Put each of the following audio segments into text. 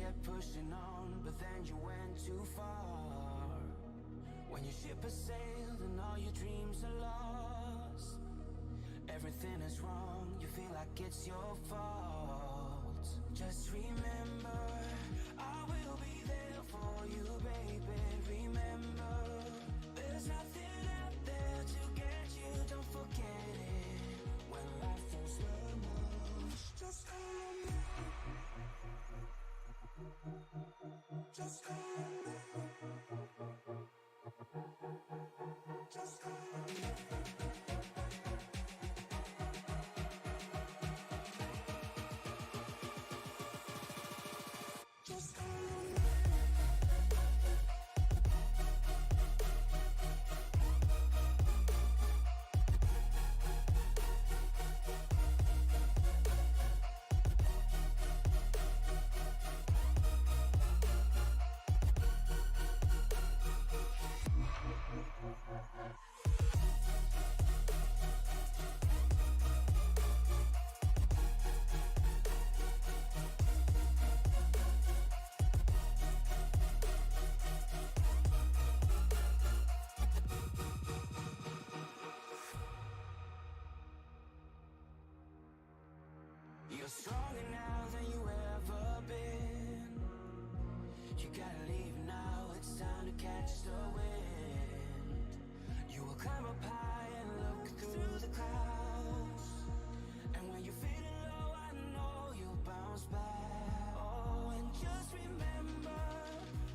kept pushing on, but then you went too far. When your ship has sailed and all your dreams are lost, everything is wrong, you feel like it's your fault. Just remember, I will be there for you, baby. Remember, there's nothing out there to get you, don't forget it. When life throws lemons, just call on me. Just call on me. Just call on me. Just call on me. You're stronger now than you ever been. You gotta leave now, it's time to catch the wind. You will climb up high and look through the clouds, and when you're feeling low, I know you'll bounce back. Oh, and just remember,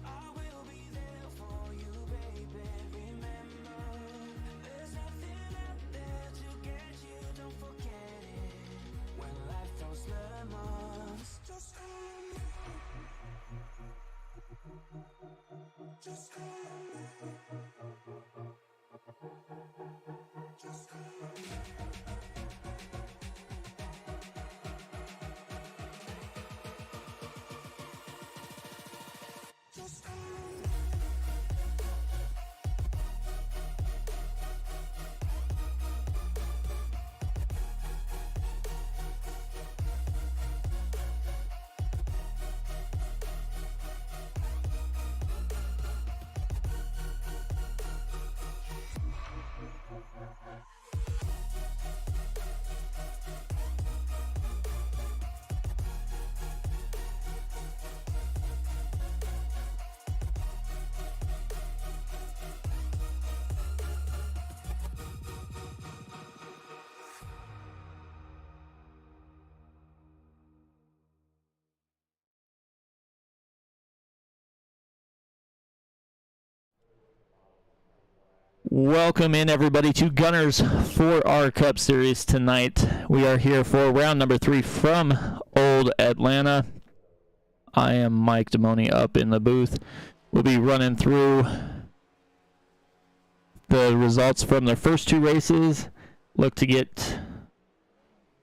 I will be there for you, baby. Remember, there's nothing out there to get you, don't forget it. When life throws lemons, just call on me. Just call on me. Just call on me. Just call on me. Welcome in, everybody, to GUNR4sR Cup Series tonight. We are here for round number 3 from Old Atlanta. I am Mike Damoni up in the booth. We'll be running through the results from their first 2 races. Look to get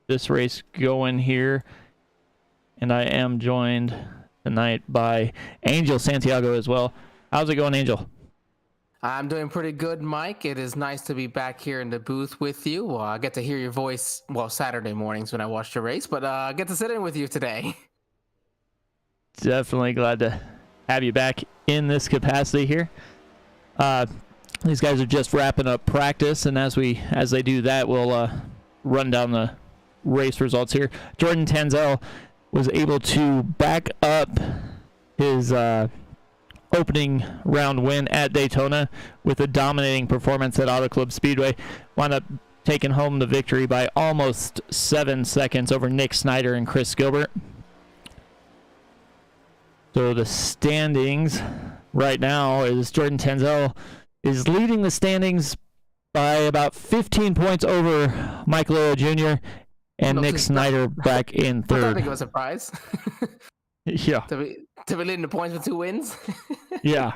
this race going here. And I am joined tonight by Angel Santiago as well. How's it going, Angel? I'm doing pretty good, Mike. It is nice to be back here in the booth with you. I get to hear your voice, well, Saturday mornings when I watch the race, but I get to sit in with you today. Definitely glad to have you back in this capacity here. These guys are just wrapping up practice, and as they do that, we'll run down the race results here. Jordan Tanzel was able to back up his opening round win at Daytona with a dominating performance at Auto Club Speedway. Wound up taking home the victory by almost 7 seconds over Nick Snyder and Chris Gilbert. So the standings right now is Jordan Tanzel is leading the standings by about 15 points over Mike Lillo Jr. and Nick Snyder back in third. I think it was a surprise. Yeah. To be leading the points with 2 wins. Yeah.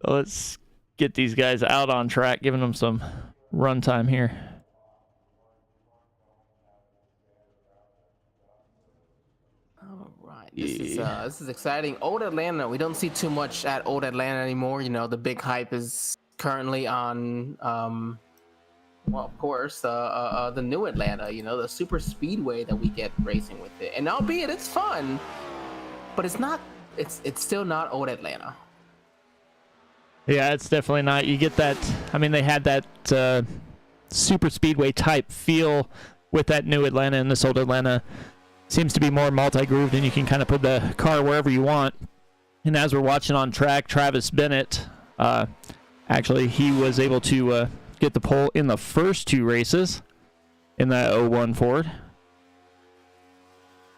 Let's get these guys out on track, giving them some run time here. All right. This is exciting. Old Atlanta, we don't see too much at Old Atlanta anymore. You know, the big hype is currently on well, of course, the new Atlanta, the super speedway that we get racing with it. And albeit it's fun, but it's still not old Atlanta. Yeah, it's definitely not. You get that. I mean, they had that super speedway type feel with that new Atlanta, and this old Atlanta seems to be more multi-grooved, and you can kind of put the car wherever you want. And as we're watching on track, Travis Bennett, actually, he was able to get the pole in the first two races in that 01 Ford.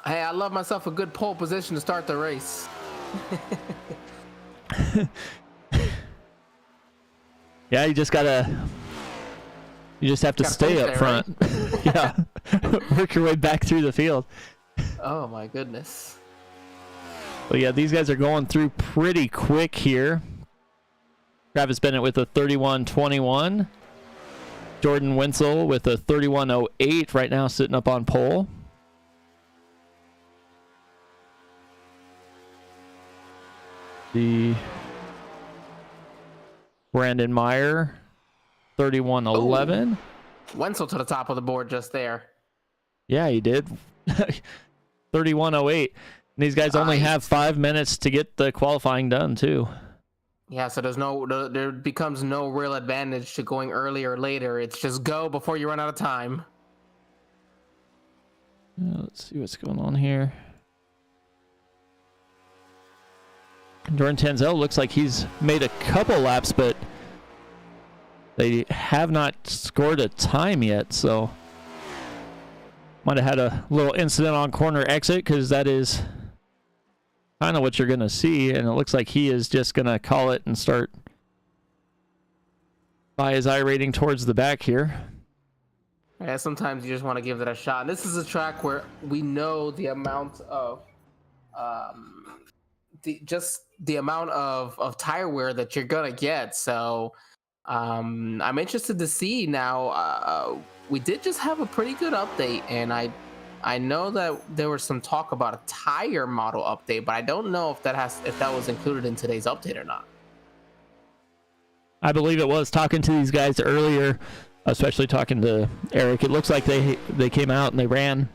Hey, I love myself a good pole position to start the race. Yeah, you just have to stay up front. Right? Yeah, work your way back through the field. Oh my goodness. But yeah, these guys are going through pretty quick here. Travis Bennett with a 31.21. Jordan Winsel with a 31.08 right now, sitting up on pole. The Brandon Meyer, 31.11. Wenzel to the top of the board just there. Yeah, he did. 31.08. And these guys only have 5 minutes to get the qualifying done, too. Yeah, so there becomes no real advantage to going earlier or later. It's just go before you run out of time. Let's see what's going on here. Jordan Tanzel looks like he's made a couple laps, but they have not scored a time yet, so might have had a little incident on corner exit, because that is kind of what you're going to see, and it looks like he is just going to call it and start by his iRating towards the back here. Yeah, sometimes you just want to give that a shot. This is a track where we know the amount of the amount of tire wear that you're gonna get. So I'm interested to see now. We did just have a pretty good update, and I know that there was some talk about a tire model update, but I don't know if that was included in today's update or not. I believe it was. Talking to these guys earlier, especially talking to Eric, it looks like they came out and they ran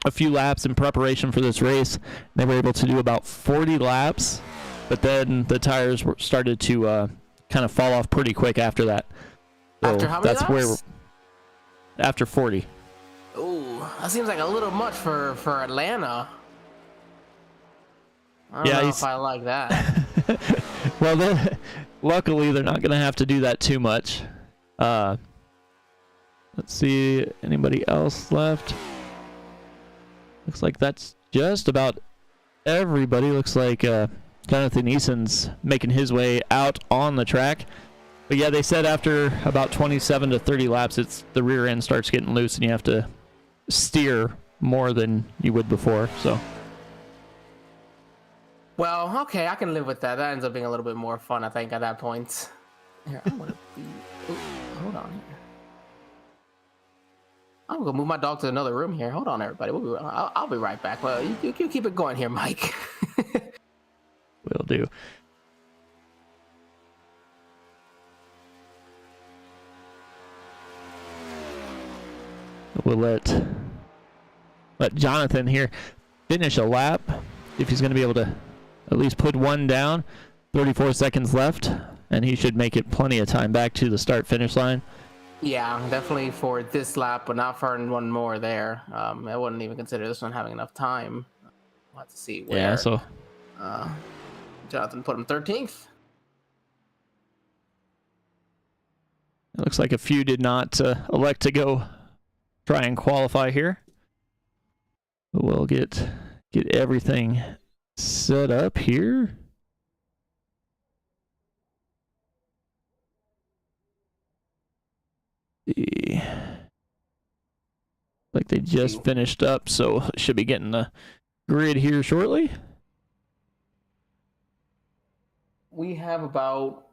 a few laps in preparation for this race. They were able to do about 40 laps, but then the tires started to kind of fall off pretty quick after that. So after how many laps? After 40. Ooh, that seems like a little much for Atlanta. I don't know if I like that. Well, luckily they're not going to have to do that too much. Let's see, anybody else left? Looks like that's just about everybody. Looks like Jonathan Eason's making his way out on the track. But yeah, they said after about 27 to 30 laps, the rear end starts getting loose and you have to steer more than you would before. So, well, okay, I can live with that. That ends up being a little bit more fun, I think, at that point. Here, I'm gonna be. Hold on here. I'm gonna move my dog to another room here. Hold on, everybody. I'll be right back. Well, you keep it going here, Mike. Will do. We'll let Jonathan here finish a lap, if he's going to be able to at least put one down. 34 seconds left, and he should make it plenty of time back to the start-finish line. Yeah, definitely for this lap, but not for one more there. I wouldn't even consider this one having enough time. We'll have to see where. Yeah, so Jonathan put him 13th. It looks like a few did not elect to go try and qualify here. But we'll get everything set up here. Like they just finished up, so should be getting the grid here shortly. We have about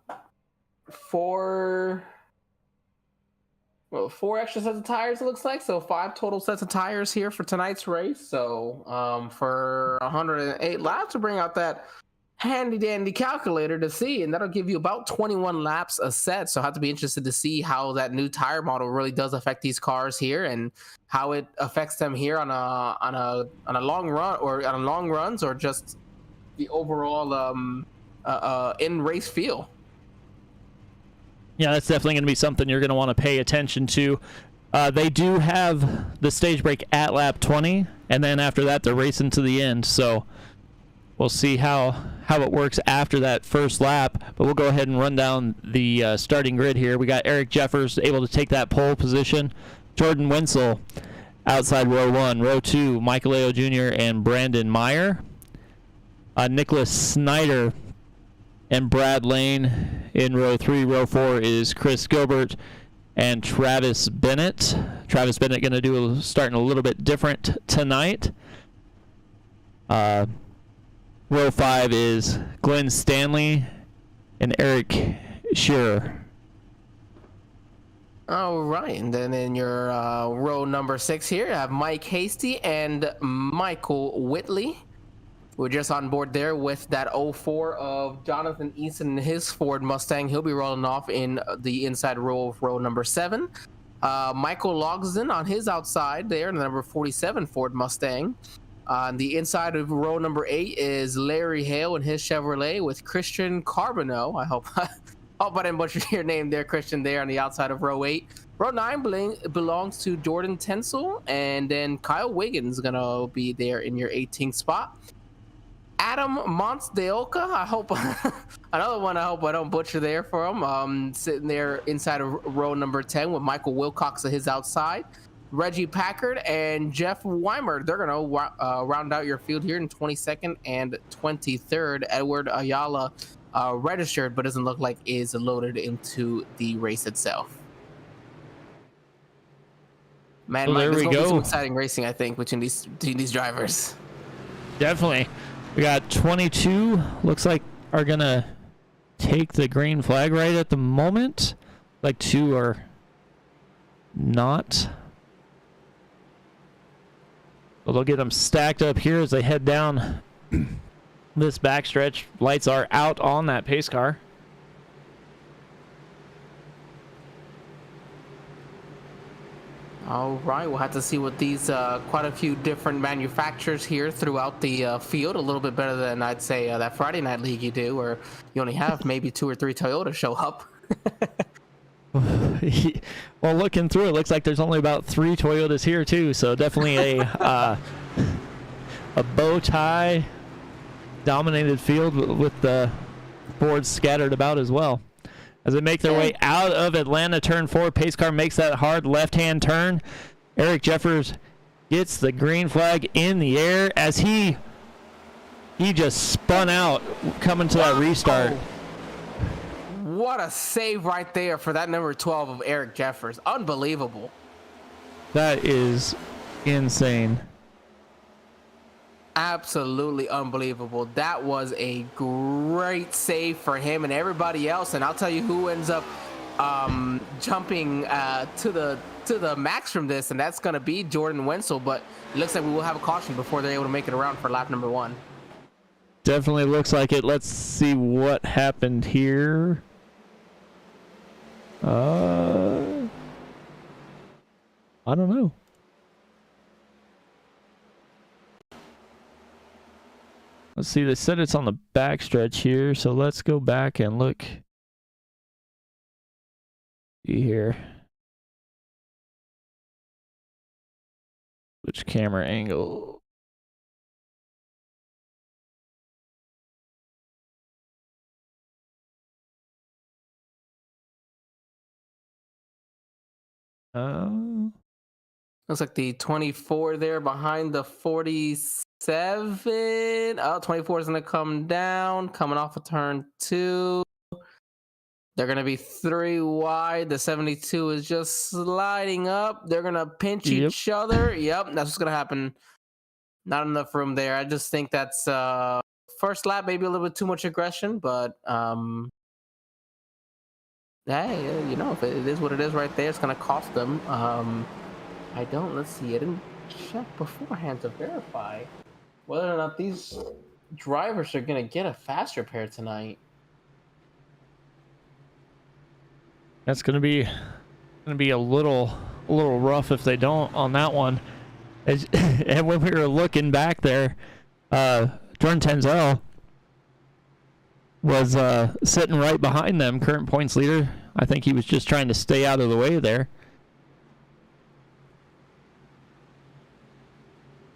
four extra sets of tires, it looks like. So 5 total sets of tires here for tonight's race. So for 108 laps to bring out that handy dandy calculator to see, and that'll give you about 21 laps a set. So I have to be interested to see how that new tire model really does affect these cars here, and how it affects them here on a long run, or on long runs, or just the overall in race feel. Yeah, that's definitely going to be something you're going to want to pay attention to. They do have the stage break at lap 20, and then after that they're racing to the end. So we'll see how it works after that first lap. But we'll go ahead and run down the starting grid here. We got Eric Jeffers able to take that pole position. Jordan Wenzel outside row 1. Row 2, Michael Ao Jr. and Brandon Meyer. Nicholas Snyder and Brad Lane in row 3. Row 4 is Chris Gilbert and Travis Bennett. Travis Bennett going to do starting a little bit different tonight. Row 5 is Glenn Stanley and Eric Shearer. All right, and then in your row number 6 here, you have Mike Hasty and Michael Whitley. We're just on board there with that 04 of Jonathan Easton and his Ford Mustang. He'll be rolling off in the inside row of row number 7. Michael Logsden on his outside there, the number 47 Ford Mustang. On the inside of row number 8 is Larry Hale and his Chevrolet with Christian Carbonneau. I hope I didn't butcher your name there, Christian, there on the outside of row 8. Row 9 belongs to Jordan Tensel, and then Kyle Wiggins going to be there in your 18th spot. Adam Monsdeoka, I hope another one I hope I don't butcher there for him. Sitting there inside of row number 10 with Michael Wilcox at his outside. Reggie Packard and Jeff Weimer, they're going to round out your field here in 22nd and 23rd. Edward Ayala registered, but doesn't look like is loaded into the race itself. Man, well, Mike, there there's we going to be go. some exciting racing, I think, between these drivers. Definitely. We got 22, looks like are going to take the green flag right at the moment. Like 2 are not. Well, they'll get them stacked up here as they head down this backstretch. Lights are out on that pace car. All right, we'll have to see what these quite a few different manufacturers here throughout the field. A little bit better than I'd say that Friday night league you do, where you only have maybe 2 or 3 Toyota show up. Well, looking through it, looks like there's only about 3 Toyotas here too. So definitely a bow tie dominated field with the boards scattered about as well. As they make their way out of Atlanta turn 4, pace car makes that hard left-hand turn. Eric Jeffers gets the green flag in the air as he just spun out coming to that restart. What a save right there for that number 12 of Eric Jeffers. Unbelievable. That is insane. Absolutely unbelievable. That was a great save for him and everybody else. And I'll tell you who ends up jumping to the max from this, and that's going to be Jordan Wenzel. But it looks like we will have a caution before they're able to make it around for lap number 1. Definitely looks like it. Let's see what happened here. I don't know. Let's see, they said it's on the backstretch here, so let's go back and look. See here. Which camera angle? Looks like the 24 there behind the 47. 24 is going to come down, coming off of turn 2. They're going to be 3 wide. The 72 is just sliding up. They're going to pinch each other. Yep, that's what's going to happen. Not enough room there. I just think that's first lap, maybe a little bit too much aggression, but hey, you know, if it is what it is right there, it's going to cost them. Let's see, I didn't check beforehand to verify whether or not these drivers are gonna get a fast repair tonight. That's gonna be a little rough if they don't on that one. And when we were looking back there, Jordan Tenzel was sitting right behind them, current points leader. I think he was just trying to stay out of the way there.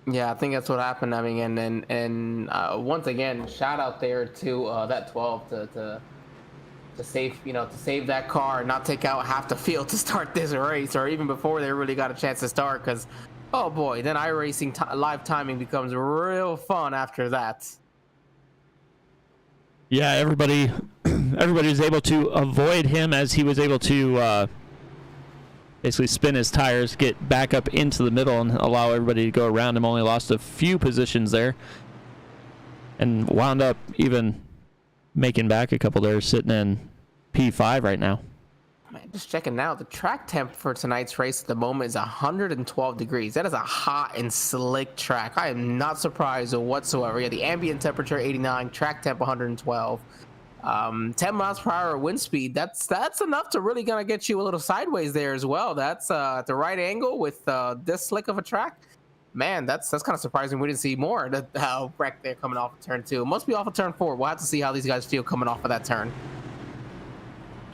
Yeah, I think that's what happened. I mean, and once again, shout out there to that 12 to save, to save that car and not take out half the field to start this race, or even before they really got a chance to start. Because, oh boy, then iRacing live timing becomes real fun after that. Yeah, everybody was able to avoid him as he was able to basically spin his tires, get back up into the middle, and allow everybody to go around him. Only lost a few positions there, and wound up even making back a couple there, sitting in P5 right now. Man, just checking now, the track temp for tonight's race at the moment is 112 degrees. That is a hot and slick track. I am not surprised whatsoever. Yeah, the ambient temperature 89, track temp 112. 10 miles per hour wind speed. That's enough to really gonna get you a little sideways there as well. That's at the right angle with this slick of a track. Man, that's kind of surprising. We didn't see more wreck there coming off of turn 2. It must be off of turn 4. We'll have to see how these guys feel coming off of that turn.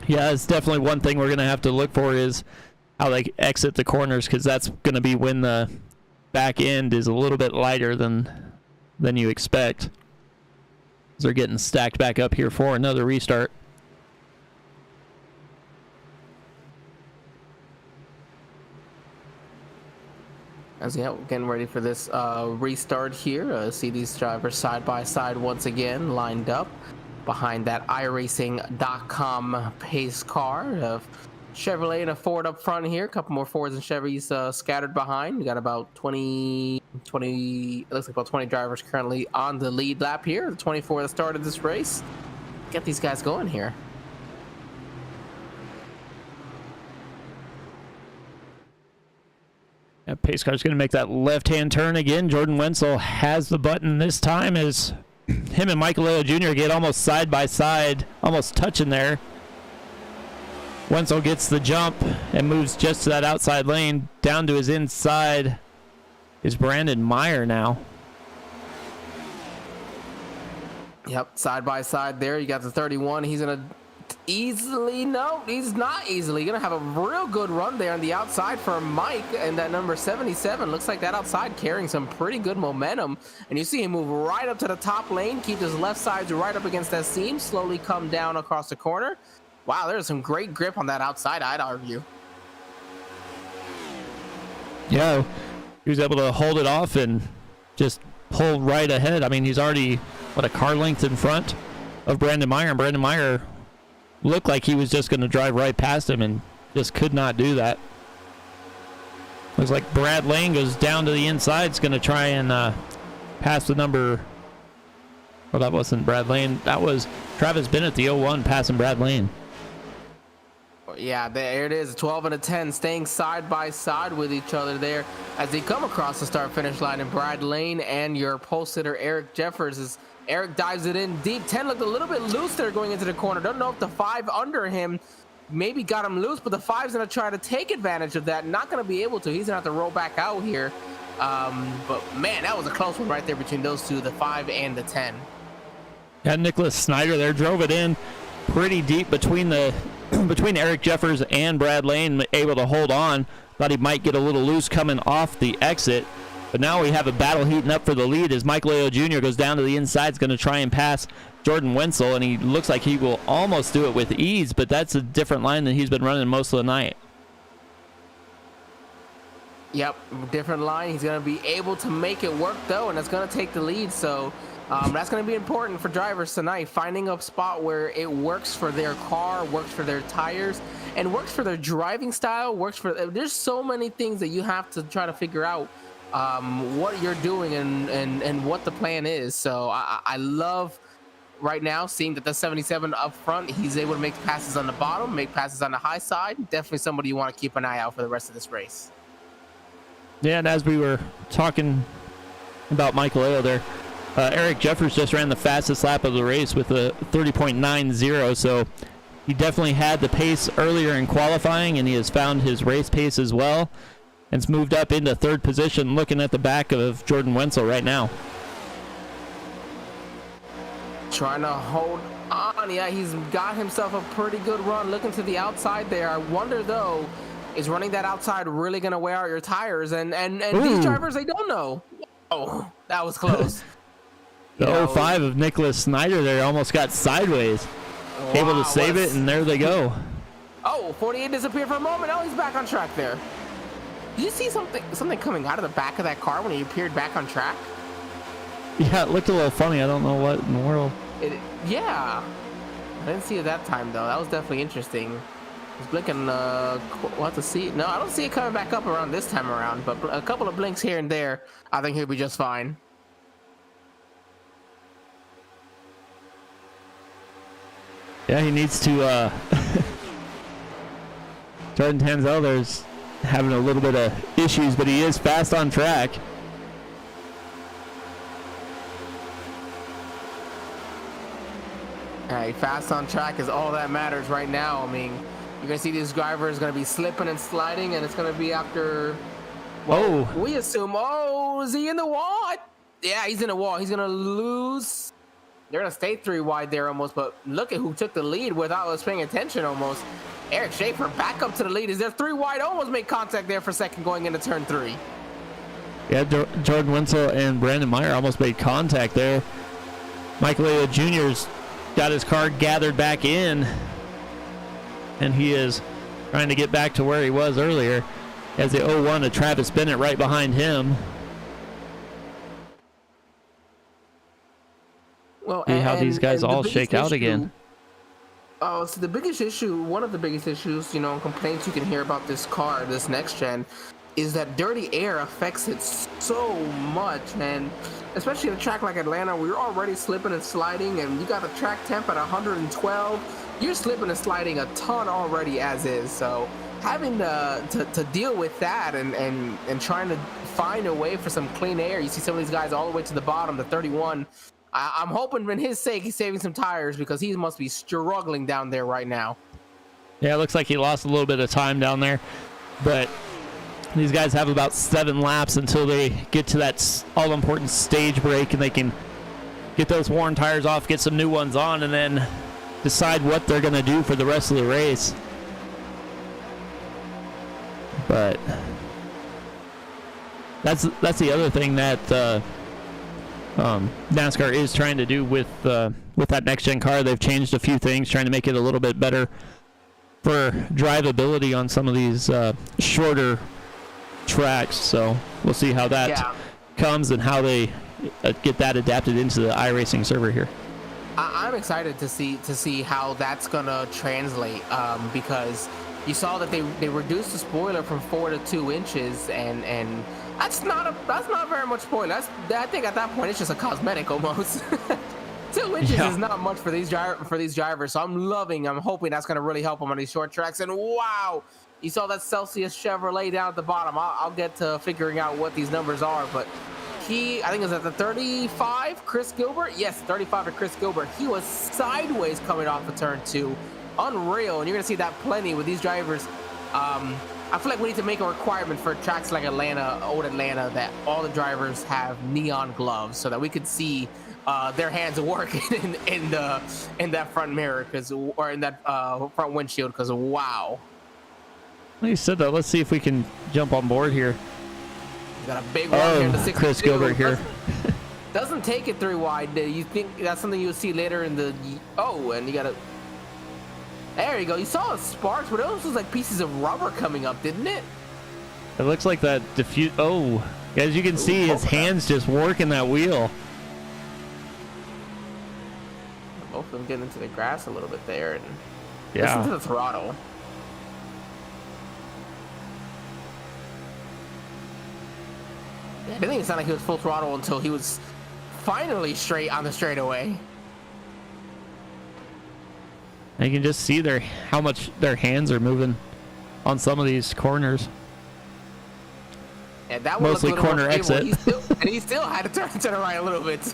Yeah, it's definitely one thing we're gonna have to look for is how they exit the corners, because that's gonna be when the back end is a little bit lighter than you expect. They're getting stacked back up here for another restart. As we're getting ready for this restart here, see these drivers side by side once again, lined up behind that iRacing.com pace car of Chevrolet and a Ford up front here. A couple more Fords and Chevys scattered behind. We got about 20, it looks like about 20 drivers currently on the lead lap here. The 24 that started this race. Get these guys going here. Yeah, pace car's going to make that left-hand turn again. Jordan Wenzel has the button this time as him and Michael Leo Jr. get almost side by side, almost touching there. Wenzel gets the jump and moves just to that outside lane. Down to his inside is Brandon Meyer now. Yep, side by side there. You got the 31. He's going to easily, no, he's not easily. Going to have a real good run there on the outside for Mike. And that number 77 looks like that outside carrying some pretty good momentum. And you see him move right up to the top lane, keep his left sides right up against that seam, slowly come down across the corner. Wow, there's some great grip on that outside, I'd argue. Yeah, he was able to hold it off and just pull right ahead. I mean, he's already, a car length in front of Brandon Meyer. And Brandon Meyer looked like he was just going to drive right past him and just could not do that. Looks like Brad Lane goes down to the inside. Is going to try and pass the number. Well, that wasn't Brad Lane. That was Travis Bennett, the 01, passing Brad Lane. Yeah, there it is, 12 and a 10, staying side by side with each other there as they come across the start-finish line. And Brad Lane and your pole sitter Eric Jeffers, as Eric dives it in deep. 10 looked a little bit loose there going into the corner. Don't know if the 5 under him maybe got him loose, but the 5's going to try to take advantage of that. Not going to be able to. He's going to have to roll back out here. But, man, that was a close one right there between those two, the 5 and the 10. Yeah, Nicholas Snyder there drove it in pretty deep between Eric Jeffers and Brad Lane, able to hold on. Thought he might get a little loose coming off the exit. But now we have a battle heating up for the lead as Mike Leo Jr. goes down to the inside. Is going to try and pass Jordan Wenzel, and he looks like he will almost do it with ease, but that's a different line than he's been running most of the night. Yep, different line. He's going to be able to make it work, though, and that's going to take the lead. So that's going to be important for drivers tonight, finding a spot where it works for their car, works for their tires, and works for their driving style, there's so many things that you have to try to figure out what you're doing and what the plan is. So I love right now seeing that the 77 up front, he's able to make passes on the bottom, make passes on the high side. Definitely somebody you want to keep an eye out for the rest of this race. Yeah, and as we were talking about Michael Leo there, Eric Jeffers just ran the fastest lap of the race with a 30.90, so he definitely had the pace earlier in qualifying, and he has found his race pace as well, and it's moved up into third position, looking at the back of Jordan Wenzel right now. Trying to hold on. Yeah, he's got himself a pretty good run. Looking to the outside there. I wonder, though, is running that outside really going to wear out your tires? And these drivers, they don't know. Oh, that was close. The 05 of Nicholas Snyder there almost got sideways. Wow, able to save it, and there they go. Oh, 48 disappeared for a moment. Oh, he's back on track there. Did you see something coming out of the back of that car when he appeared back on track? Yeah, it looked a little funny. I don't know what in the world. Yeah. I didn't see it that time, though. That was definitely interesting. He's blinking. We'll have to see. No, I don't see it coming back up around this time around, but a couple of blinks here and there, I think he'll be just fine. Yeah, he needs to. Jordan Tanzel there's having a little bit of issues, but he is fast on track. Hey, fast on track is all that matters right now. I mean, you're gonna see this driver is gonna be slipping and sliding, and it's gonna be after. Well, we assume. Oh, is he in the wall? Yeah, he's in the wall. He's gonna lose. They're gonna stay 3 wide there almost, but look at who took the lead without us paying attention almost. Eric Schaefer back up to the lead. Is there 3 wide? Almost made contact there for a second going into turn 3. Yeah, Jordan Wenzel and Brandon Meyer almost made contact there. Michael Aya Jr.'s got his car gathered back in, and he is trying to get back to where he was earlier. As the 01 of Travis Bennett right behind him. Well, see how these guys all shake out again. Oh, so the biggest issue, one of the biggest issues, complaints you can hear about this car, this next gen, is that dirty air affects it so much, and especially at a track like Atlanta, where you're already slipping and sliding, and you got a track temp at 112. You're slipping and sliding a ton already as is. So having to deal with that and trying to find a way for some clean air. You see some of these guys all the way to the bottom, the 31. I'm hoping for his sake he's saving some tires, because he must be struggling down there right now. Yeah, it looks like he lost a little bit of time down there, but these guys have about 7 laps until they get to that all-important stage break, and they can get those worn tires off, get some new ones on, and then decide what they're going to do for the rest of the race. But that's the other thing that NASCAR is trying to do with that next-gen car. They've changed a few things, trying to make it a little bit better for drivability on some of these shorter tracks. So we'll see how that comes and how they get that adapted into the iRacing server here. I'm excited to see how that's gonna translate, because you saw that they reduced the spoiler from 4 to 2 inches, and that's not very much spoiler. I think at that point it's just a cosmetic almost. 2 inches is not much for these drivers. So I'm hoping that's gonna really help them on these short tracks. And wow, you saw that Celsius Chevrolet down at the bottom. I'll get to figuring out what these numbers are, but I think it was at the 35, Chris Gilbert. Yes, 35 for Chris Gilbert. He was sideways coming off of turn 2. Unreal, and you're gonna see that plenty with these drivers. I feel like we need to make a requirement for tracks like Atlanta, old Atlanta, that all the drivers have neon gloves so that we could see their hands working in that front mirror, or in that front windshield. Because wow. You said that. Let's see if we can jump on board here. He's got a big one here in the 62. Chris Gilbert here. Doesn't take it 3 wide. You think that's something you'll see later in the... Oh, and you got to... There you go. You saw sparks, but it almost was like pieces of rubber coming up, didn't it? It looks like that diffuse... Oh, as you can see, his hands just working that wheel. Both of them getting into the grass a little bit there. And yeah. Listen to the throttle. I didn't think it sounded like he was full throttle until he was finally straight on the straightaway. And you can just see how much their hands are moving on some of these corners. Yeah, that mostly corner exit. And he still had to turn to the right a little bit.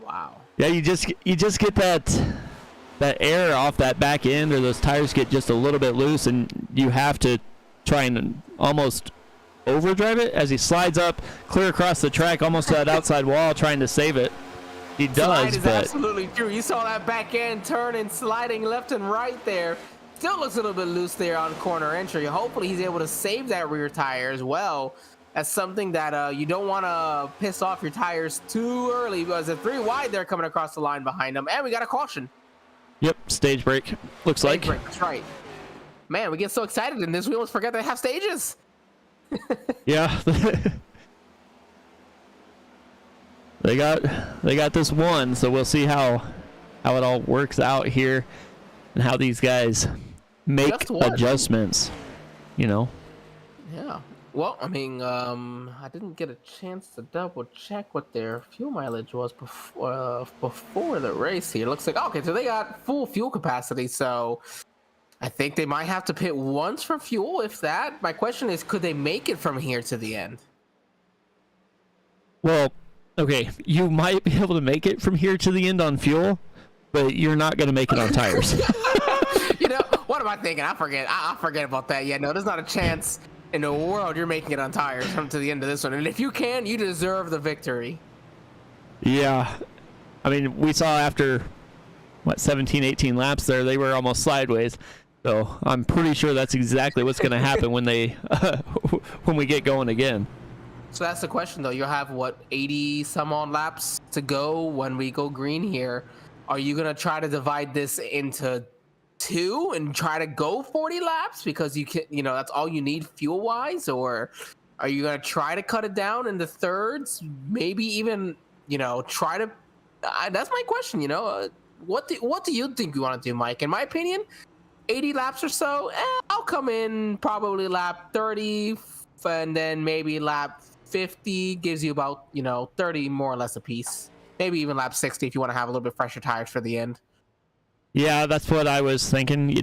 Wow. Yeah, you just get that air off that back end, or those tires get just a little bit loose, and you have to try and almost overdrive it as he slides up clear across the track, almost to that outside wall, trying to save it. He does, Slide is but absolutely true. You saw that back end turn and sliding left and right there. Still looks a little bit loose there on corner entry. Hopefully he's able to save that rear tire as well. That's something that you don't want to piss off your tires too early, because the 3 wide they're coming across the line behind them, and we got a caution. Yep, stage break. Looks Stage like. break, that's right. Man, we get so excited in this, we almost forget they have stages. Yeah. They got this one, so we'll see how it all works out here and how these guys make adjustments, you know. Yeah. Well, I mean, I didn't get a chance to double check what their fuel mileage was before the race here. It looks like, okay, so they got full fuel capacity, so I think they might have to pit once for fuel, if that. My question is, could they make it from here to the end? Well, okay, you might be able to make it from here to the end on fuel, but you're not going to make it on tires. You know, what am I thinking? I forget about that. Yeah, no, there's not a chance in the world you're making it on tires come to the end of this one. And if you can, you deserve the victory. Yeah. I mean, we saw after, 17, 18 laps there, they were almost sideways. So I'm pretty sure that's exactly what's going to happen when when we get going again. So that's the question, though. You'll have, 80 some odd laps to go when we go green here. Are you going to try to divide this into 2 and try to go 40 laps because you can, that's all you need fuel wise? Or are you going to try to cut it down into thirds? Maybe even, try to, that's my question. What do you think you want to do, Mike? In my opinion, 80 laps or so, I'll come in probably lap 30, and then maybe lap 50 gives you about 30 more or less a piece. Maybe even lap 60 if you want to have a little bit fresher tires for the end. Yeah, that's what I was thinking,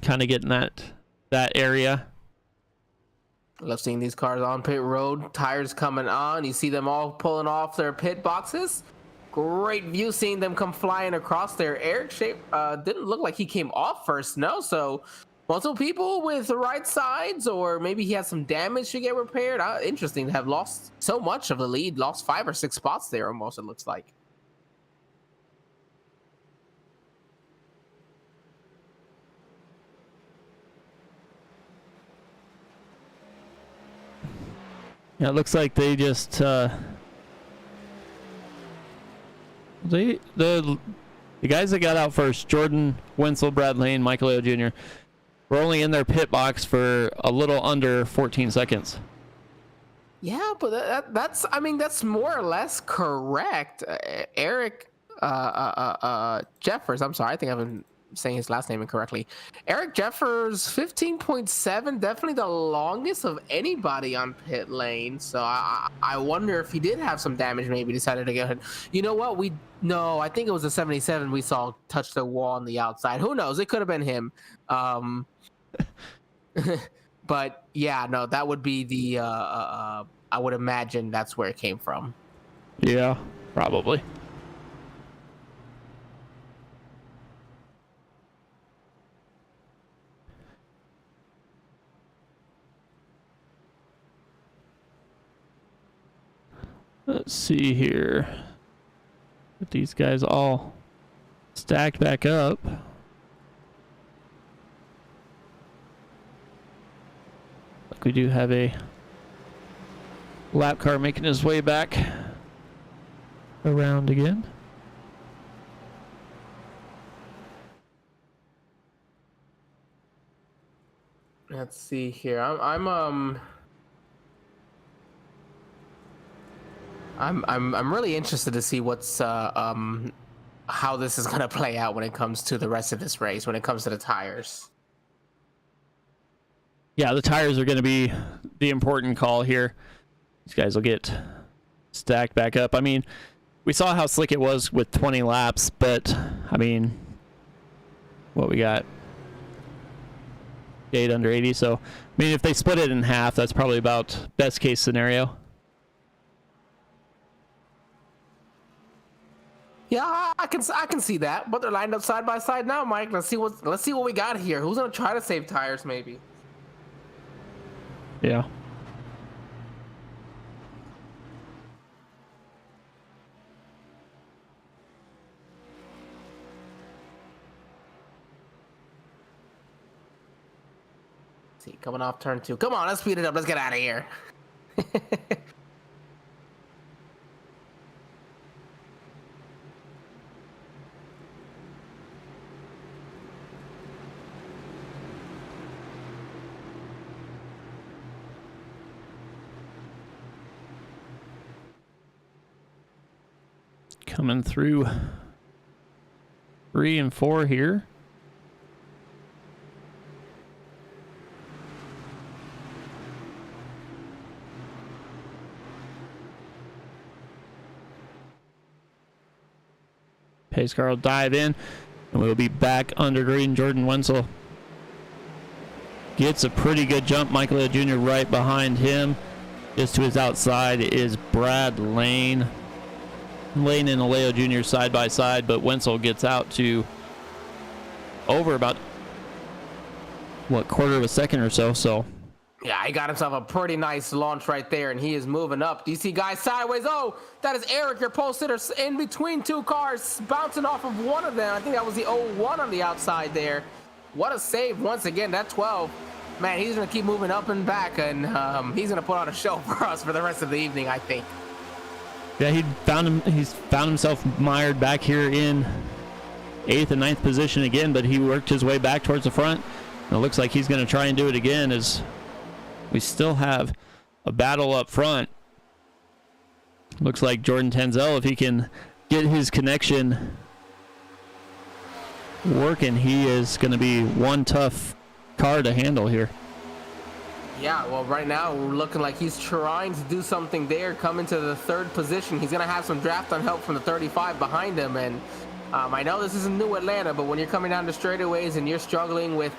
kind of getting that area. Love seeing these cars on pit road, tires coming on. You see them all pulling off their pit boxes. Great view seeing them come flying across there. Eric Shape didn't look like he came off first, no. So multiple people with the right sides, or maybe he had some damage to get repaired. Interesting to have lost so much of the lead, lost 5 or 6 spots there almost, it looks like. Yeah, it looks like they just the guys that got out first, Jordan Wenzel, Brad Lane, Michael Leo Jr., were only in their pit box for a little under 14 seconds. Yeah, but that's more or less correct. Eric Jeffers, I'm sorry, I think I've been saying his last name incorrectly. Eric Jeffers, 15.7, definitely the longest of anybody on pit lane. So I wonder if he did have some damage, maybe decided to go ahead. You know what? I think it was a 77 we saw touch the wall on the outside. Who knows? It could have been him. But yeah, no, that would be the I would imagine that's where it came from. Yeah, probably. Let's see here. Get these guys all stacked back up. Like we do have a lap car making his way back around again. Let's see here. I'm really interested to see what's how this is gonna play out when it comes to the rest of this race, when it comes to the tires. Yeah, the tires are going to be the important call here. These guys will get stacked back up. I mean, we saw how slick it was with 20 laps, but I mean, what we got? 8 under 80, so I mean, if they split it in half, that's probably about best case scenario. Yeah, I can see that, but they're lined up side by side now, Mike. Let's see what we got here. Who's gonna try to save tires, maybe? Yeah. See, coming off turn 2. Come on, let's speed it up. Let's get out of here. Coming through 3 and 4 here. Pace car will dive in, and we'll be back under green. Jordan Wenzel gets a pretty good jump. Michael Leo Jr. right behind him. Just to his outside is Brad Lane. Lane and Aleo Jr. side by side, but Wenzel gets out to over about, what, quarter of a second or so. So yeah, he got himself a pretty nice launch right there, and he is moving up. Do you see guys sideways? Oh, that is Eric, your pole sitter, in between 2 cars, bouncing off of one of them. I think that was the 01 on the outside there. What a save once again. That 12, man, he's going to keep moving up and back, and he's going to put on a show for us for the rest of the evening, I think. yeah, he's found himself mired back here in 8th and 9th position again, but he worked his way back towards the front. And it looks like he's going to try and do it again, as we still have a battle up front. Looks like Jordan Tenzel, if he can get his connection working, he is going to be one tough car to handle here. Yeah, well, right now we're looking like he's trying to do something there, come into the 3rd position. He's going to have some draft on help from the 35 behind him. And I know this isn't new Atlanta, but when you're coming down the straightaways and you're struggling with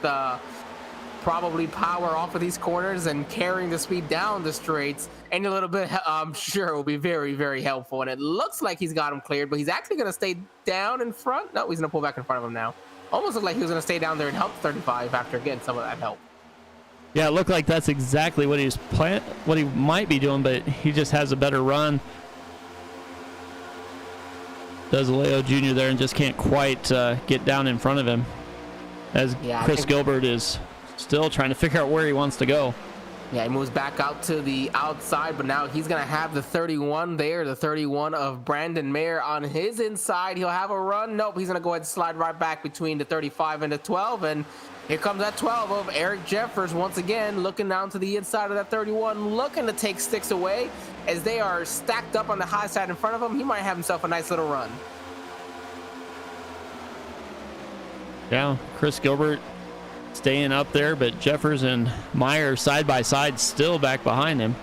probably power off of these corners and carrying the speed down the straights, any little bit, I'm sure, will be very, very helpful. And it looks like he's got him cleared, but he's actually going to stay down in front. No, he's going to pull back in front of him now. Almost looked like he was going to stay down there and help 35 after getting some of that help. Yeah, it looked like that's exactly what what he might be doing, but he just has a better run. Does Leo Jr. there and just can't quite get down in front of him, as Chris Gilbert is still trying to figure out where he wants to go. Yeah, he moves back out to the outside, but now he's going to have the 31 there, the 31 of Brandon Mayer on his inside. He'll have a run. Nope, he's going to go ahead and slide right back between the 35 and the 12, and here comes that 12 of Eric Jeffers once again, looking down to the inside of that 31, looking to take sticks away as they are stacked up on the high side in front of him. He might have himself a nice little run. Yeah, Chris Gilbert staying up there, but Jeffers and Meyer side by side still back behind him.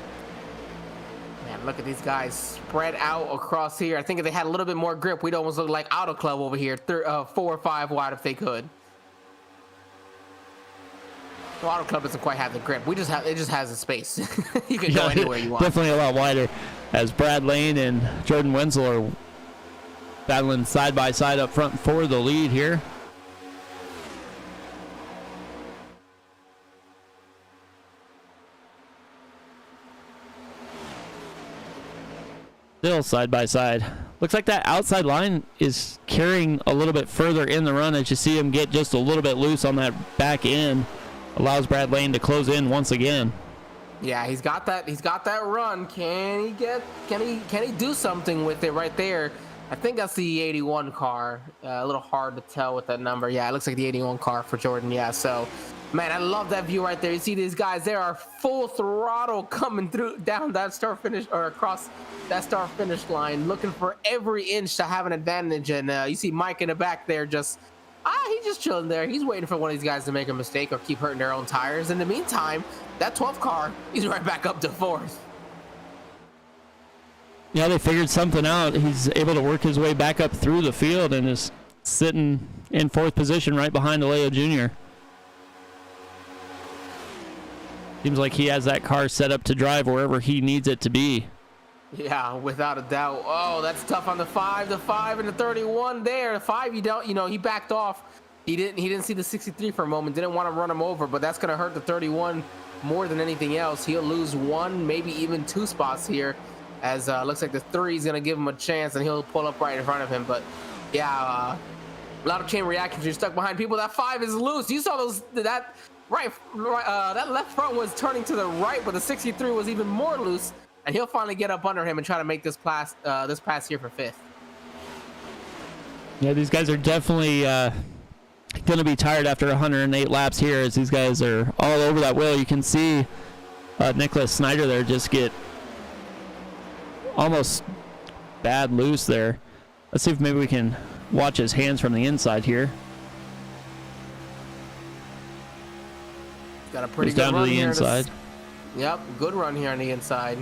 Man, look at these guys spread out across here. I think if they had a little bit more grip, we'd almost look like Auto Club over here, 4 or 5 wide if they could. Well, Auto Club doesn't quite have the grip. It just has the space. You can go anywhere you want. Definitely a lot wider, as Brad Lane and Jordan Wenzel are battling side by side up front for the lead here. Still side by side. Looks like that outside line is carrying a little bit further in the run, as you see him get just a little bit loose on that back end. Allows Brad Lane to close in once again. Yeah, he's got that run. Can he do something with it right there? I think that's the 81 car. A little hard to tell with that number. Yeah, it looks like the 81 car for Jordan. Yeah, so man, I love that view right there. You see these guys, they are full throttle coming through down that start finish or across that start finish line, looking for every inch to have an advantage. And you see Mike in the back there just he's just chilling there. He's waiting for one of these guys to make a mistake or keep hurting their own tires. In the meantime, that 12 car, he's right back up to 4th. Yeah, they figured something out. He's able to work his way back up through the field and is sitting in 4th position right behind Aleo Jr. Seems like he has that car set up to drive wherever he needs it to be. Yeah, without a doubt. Oh, that's tough on the 5, and the 31 there. The 5, he backed off. He didn't see the 63 for a moment. Didn't want to run him over, but that's gonna hurt the 31 more than anything else. He'll lose 1, maybe even 2 spots here, as looks like the 3 is gonna give him a chance, and he'll pull up right in front of him. But yeah, a lot of chain reactions. You're stuck behind people. That 5 is loose. You saw that left front was turning to the right, but the 63 was even more loose, and he'll finally get up under him and try to make this pass here for 5th. Yeah, these guys are definitely going to be tired after 108 laps here, as these guys are all over that wheel. You can see Nicholas Snyder there just get almost bad loose there. Let's see if maybe we can watch his hands from the inside here. Got a pretty Goes good down run to the here inside. Yep, good run here on the inside.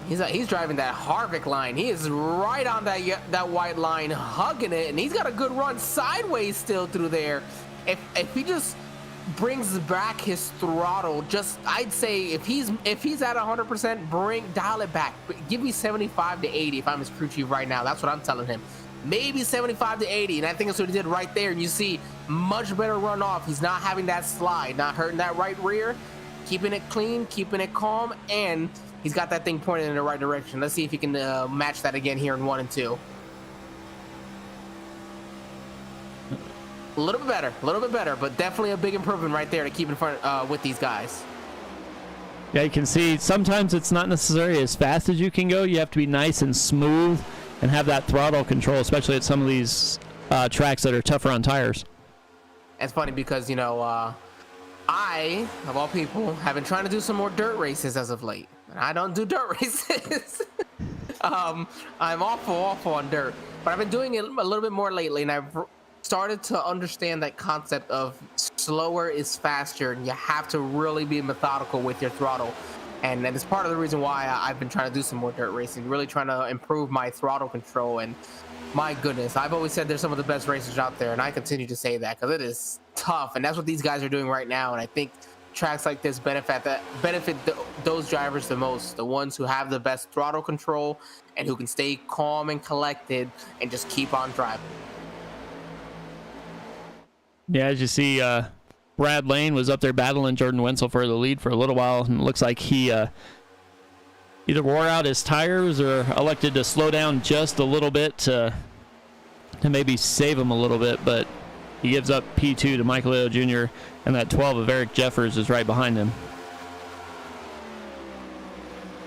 He's driving that Harvick line. He is right on that white line, hugging it, and he's got a good run sideways still through there. If he just brings back his throttle, I'd say if he's at 100%, dial it back. Give me 75 to 80 if I'm his crew chief right now. That's what I'm telling him. Maybe 75 to 80, and I think that's what he did right there. And you see much better runoff. He's not having that slide, not hurting that right rear, keeping it clean, keeping it calm, and he's got that thing pointed in the right direction. Let's see if he can match that again here in 1 and 2. A little bit better, but definitely a big improvement right there to keep in front with these guys. Yeah, you can see sometimes it's not necessarily as fast as you can go. You have to be nice and smooth and have that throttle control, especially at some of these tracks that are tougher on tires. It's funny because, I, of all people, have been trying to do some more dirt races as of late. I don't do dirt races. I'm awful on dirt, but I've been doing it a little bit more lately, and I've started to understand that concept of slower is faster, and you have to really be methodical with your throttle. And it's part of the reason why I've been trying to do some more dirt racing, really trying to improve my throttle control. And my goodness, I've always said there's some of the best racers out there, and I continue to say that because it is tough, and that's what these guys are doing right now. And I think tracks like this benefit those drivers the most, the ones who have the best throttle control and who can stay calm and collected and just keep on driving. Yeah, as you see, Brad Lane was up there battling Jordan Wenzel for the lead for a little while, and it looks like he either wore out his tires or elected to slow down just a little bit to maybe save him a little bit, but he gives up P2 to Michael Leo Jr., and that 12 of Eric Jeffers is right behind him.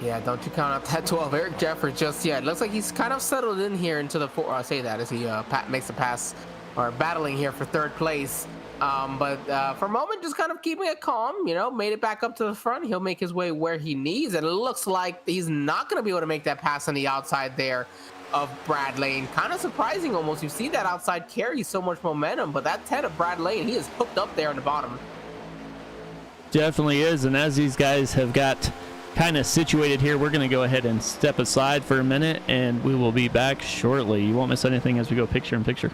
Yeah, don't you count out that 12 Eric Jeffers just yet. Looks like he's kind of settled in here into the four. I say that as he makes the pass, or battling here for 3rd place. But for a moment, just kind of keeping it calm, made it back up to the front. He'll make his way where he needs, and it looks like he's not going to be able to make that pass on the outside there of Brad Lane. Kind of surprising almost. You see that outside carry so much momentum, but that 10 of Brad Lane, he is hooked up there on the bottom. Definitely is, and as these guys have got kind of situated here, we're going to go ahead and step aside for a minute, and we will be back shortly. You won't miss anything as we go picture in picture.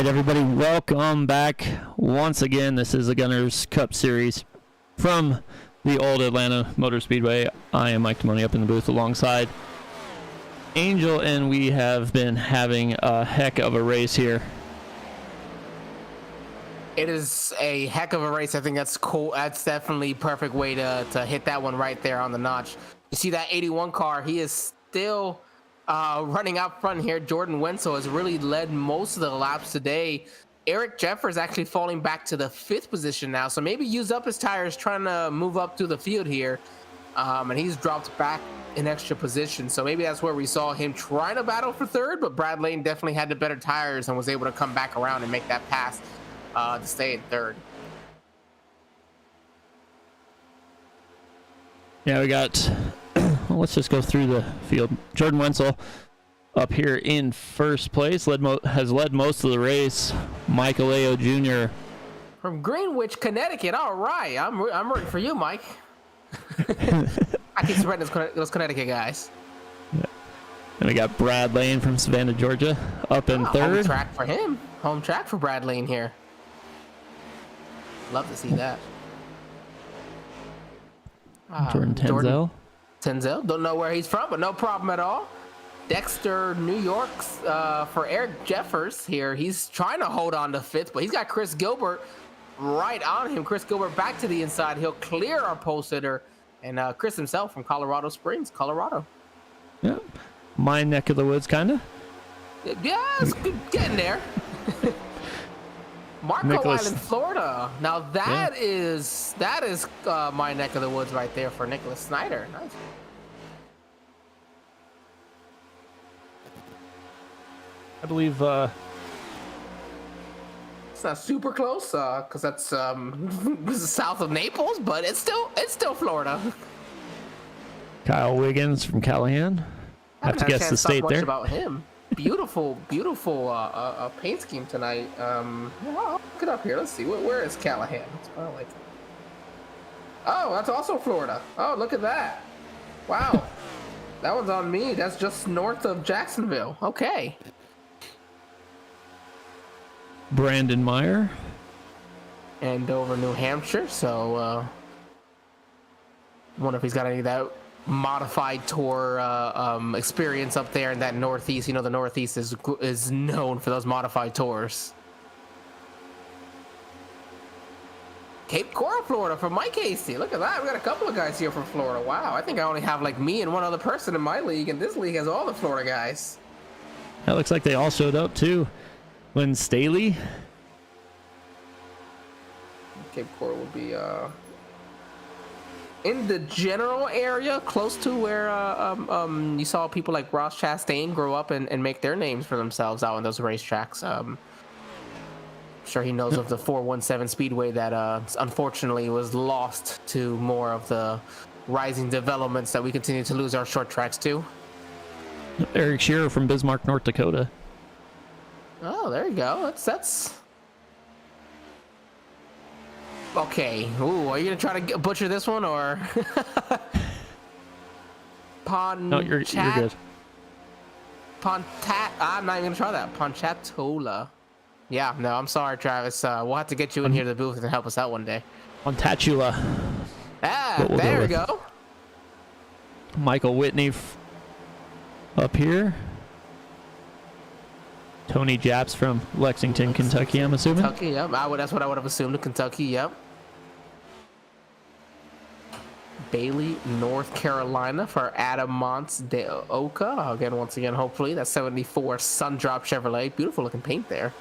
right, everybody, welcome back once again. This is the Gunners Cup Series from the old Atlanta Motor Speedway. I am Mike Timoni up in the booth alongside Angel, and we have been having a heck of a race here. It is a heck of a race. I think that's cool. That's definitely perfect way to hit that one right there on the notch. You see that 81 car, he is still running out front here. Jordan Wenzel has really led most of the laps today. Eric Jeffers actually falling back to the 5th position now, so maybe used up his tires trying to move up through the field here, and he's dropped back in extra position, so maybe that's where we saw him trying to battle for 3rd, but Brad Lane definitely had the better tires and was able to come back around and make that pass to stay in 3rd. Yeah, we got well, let's just go through the field. Jordan Wenzel up here in 1st place, has led most of the race. Michael Ayo Jr. from Greenwich, Connecticut. All right, I'm rooting for you, Mike. I keep spreading those Connecticut guys. Yeah. And we got Brad Lane from Savannah, Georgia, up in 3rd. Home track for him. Home track for Brad Lane here. Love to see that. Jordan Tenzel. Tenzel, don't know where he's from, but no problem at all. Dexter, New York, for Eric Jeffers here. He's trying to hold on to 5th, but he's got Chris Gilbert right on him. Chris Gilbert back to the inside. He'll clear our pole sitter. And Chris himself from Colorado Springs, Colorado. Yeah, my neck of the woods, kind of. Yeah, it's getting there. Marco Nicholas. Island, Florida. Now that is my neck of the woods right there for Nicholas Snyder. Nice. I believe it's not super close because that's this is south of Naples, but it's still Florida. Kyle Wiggins from Callahan. I have to guess the state there. About him. Beautiful paint scheme tonight. I'll look it up here. Let's see. Where is Callahan? It's kind of like. Oh, that's also Florida. Oh, look at that. Wow. That one's on me. That's just north of Jacksonville. Okay. Brandon Meyer. Andover, New Hampshire. So, wonder if he's got any of that modified tour experience up there in that Northeast. You know, the Northeast is known for those modified tours. Cape Coral, Florida, from Mike Casey. Look at that. We got a couple of guys here from Florida. Wow. I think I only have like me and one other person in my league, and this league has all the Florida guys. That looks like they all showed up too. Lynn Staley. Cape Coral will be in the general area, close to where you saw people like Ross Chastain grow up and make their names for themselves out on those racetracks. I'm sure he knows of the 417 Speedway that unfortunately was lost to more of the rising developments that we continue to lose our short tracks to. Eric Shearer from Bismarck, North Dakota. Oh, there you go. That's okay. Ooh, are you gonna try to butcher this one or? No, you're good. I'm not even gonna try that. Ponchatoula. Yeah, no, I'm sorry, Travis. We'll have to get you in here to the booth and help us out one day. Ponchatoula. Ah, there we go. Michael Whitney up here. Tony Japs from Lexington, Kentucky, I'm assuming. Kentucky, yep. That's what I would have assumed. Kentucky, yep. Bailey, North Carolina for Adam Monts de Oca. Again, once again, hopefully that's 74 Sundrop Chevrolet. Beautiful looking paint there.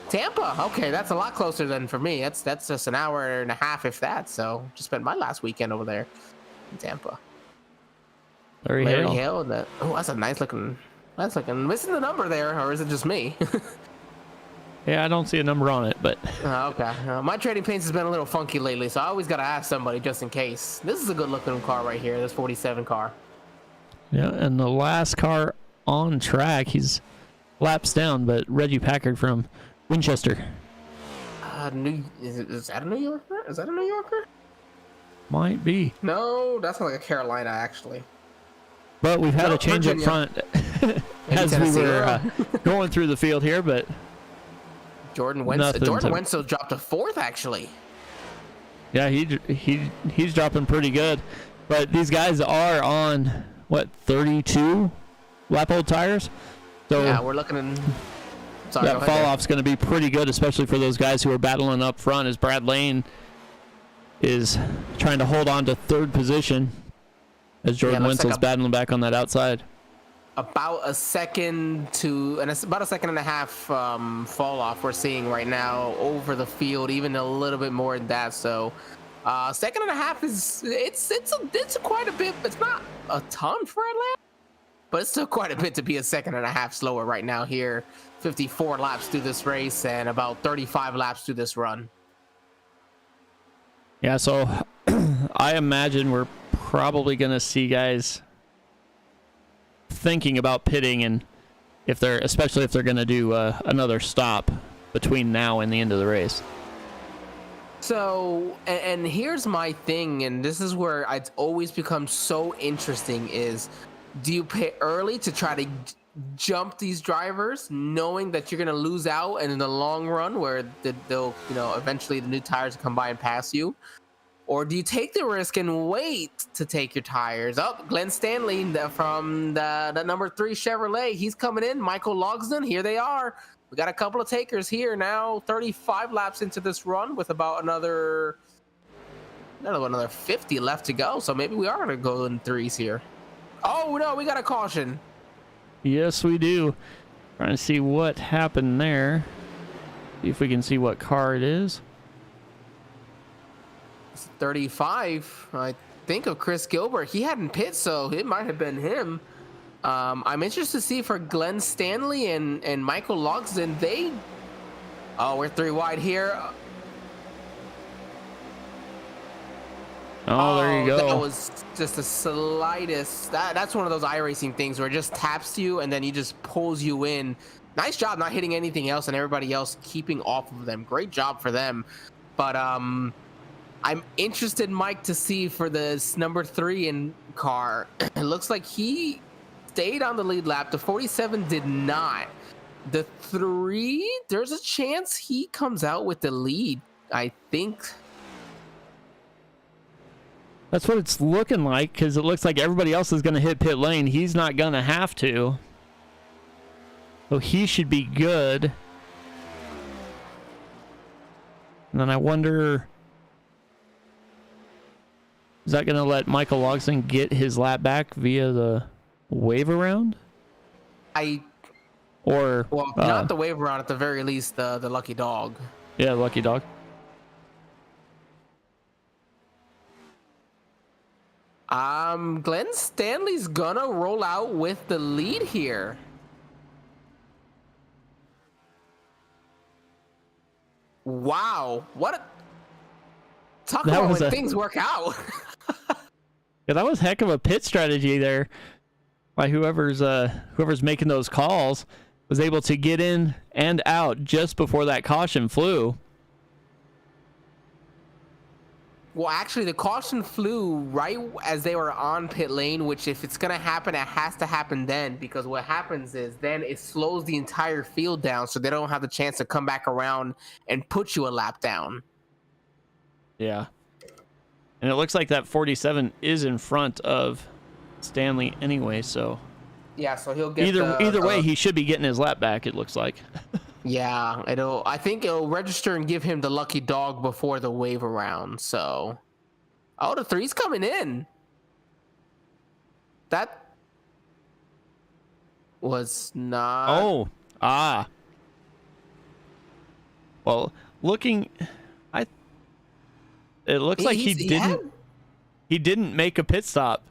Tampa. Okay, that's a lot closer than for me. That's just an hour and a half, if that. So just spent my last weekend over there in Tampa. Larry Hale. Oh, that's a nice looking. That's looking. Missing the number there, or is it just me? Yeah, I don't see a number on it, but. Okay. My trading paints has been a little funky lately, so I always got to ask somebody just in case. This is a good looking car right here. This 47 car. Yeah, and the last car on track, he's laps down, but Reggie Packard from Winchester. Is that a New Yorker? Is that a New Yorker? Might be. No, that's like a Carolina, actually. But we've had a change Virginia. up front as we were going through the field here, but Jordan Nothing Wenzel dropped to 4th, actually. Yeah, he's dropping pretty good. But these guys are on, what, 32 lap-old tires? So Yeah, we're looking in... Sorry, that fall-off's going to be pretty good, especially for those guys who are battling up front, as Brad Lane is trying to hold on to 3rd position as Jordan Wenzel's battling back on that outside. About a second and a half fall off we're seeing right now over the field, even a little bit more than that. So second and a half is it's quite a bit. It's not a ton for Atlanta, but it's still quite a bit to be a second and a half slower right now here. 54 laps through this race and about 35 laps through this run. Yeah, so I imagine we're probably going to see guys thinking about pitting, and especially if they're going to do another stop between now and the end of the race. So, and here's my thing, and this is where it's always become so interesting, is do you pit early to try to jump these drivers knowing that you're going to lose out, and in the long run where they'll eventually the new tires come by and pass you? Or do you take the risk and wait to take your tires? Glenn Stanley from the number 3 Chevrolet, he's coming in. Michael Logsdon, here they are. We got a couple of takers here now. 35 laps into this run with about another 50 left to go. So maybe we are going to go in 3s here. Oh no, we got a caution. Yes, we do. Trying to see what happened there. See if we can see what car it is. 35, I think, of Chris Gilbert. He hadn't pit, so it might have been him. I'm interested to see for Glenn Stanley and Michael Logsdon. We're 3 wide here. Oh, there you go. That was just the slightest. That's one of those iRacing things where it just taps you and then he just pulls you in. Nice job not hitting anything else and everybody else keeping off of them. Great job for them. But I'm interested, Mike, to see for this number 3 in car. It looks like he stayed on the lead lap. The 47 did not. The 3, there's a chance he comes out with the lead, I think. That's what it's looking like, because it looks like everybody else is going to hit pit lane. He's not going to have to. So he should be good. And then I wonder, is that going to let Michael Logsdon get his lap back via the wave around? Not the wave around, at the very least, the lucky dog. Yeah, lucky dog. Glenn Stanley's gonna roll out with the lead here. Wow, talk about when things work out. Yeah, that was heck of a pit strategy there by whoever's making those calls. Was able to get in and out just before that caution flew. Well, actually, the caution flew right as they were on pit lane, which if it's going to happen, it has to happen then, because what happens is then it slows the entire field down so they don't have the chance to come back around and put you a lap down. Yeah. And it looks like that 47 is in front of Stanley anyway, so... Yeah, so he'll get either way, he should be getting his lap back, it looks like. Yeah, I think it'll register and give him the lucky dog before the wave around. So, the 3's coming in. That was not. Well, it looks like he didn't make a pit stop.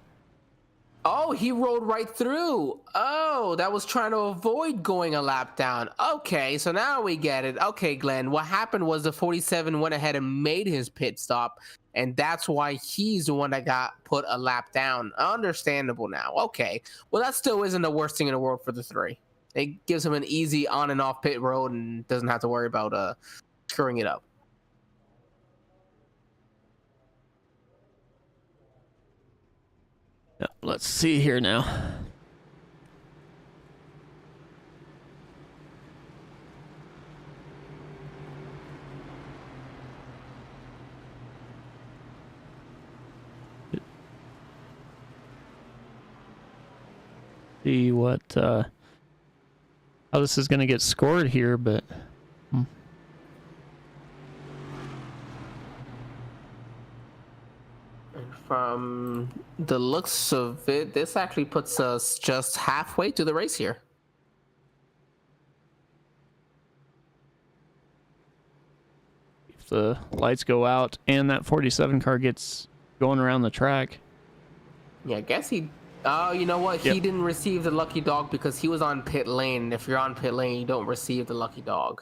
Oh, he rolled right through. Oh, that was trying to avoid going a lap down. Okay, so now we get it. Okay, Glenn, what happened was the 47 went ahead and made his pit stop, and that's why he's the one that got put a lap down. Understandable now. Okay, well, that still isn't the worst thing in the world for the 3. It gives him an easy on and off pit road and doesn't have to worry about screwing it up. Let's see here now. See what how this is going to get scored here, but from the looks of it, this actually puts us just halfway to the race here. if the lights go out and that 47 car gets going around the track. Yeah, I guess he. Oh, you know what? Yep. He didn't receive the lucky dog because he was on pit lane. If you're on pit lane, you don't receive the lucky dog.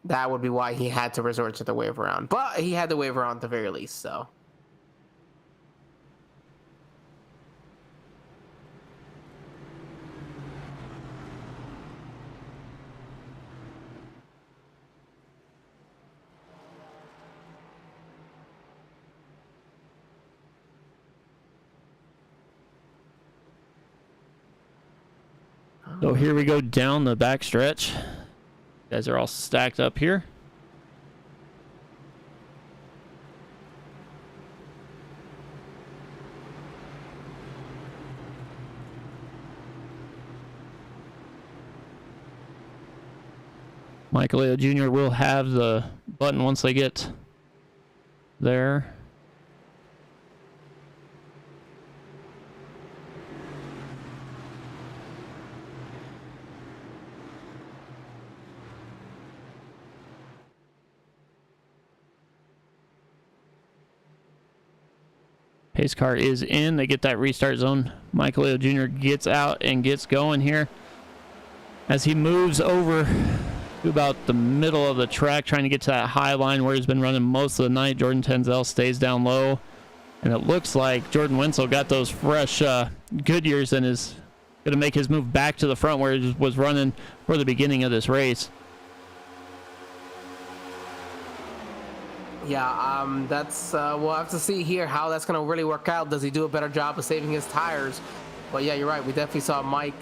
That would be why he had to resort to the wave around. But he had the wave around at the very least, so. So here we go down the back stretch. Guys are all stacked up here. Michael Leo Jr. will have the button once they get there. Pace car is in. They get that restart zone. Michael Leo Jr. gets out and gets going here as he moves over to about the middle of the track, trying to get to that high line where he's been running most of the night. Jordan Tenzel stays down low, and it looks like Jordan Wenzel got those fresh Goodyears and is going to make his move back to the front where he was running for the beginning of this race. Yeah, that's we'll have to see here how that's going to really work out. Does he do a better job of saving his tires? But yeah, you're right. We definitely saw Mike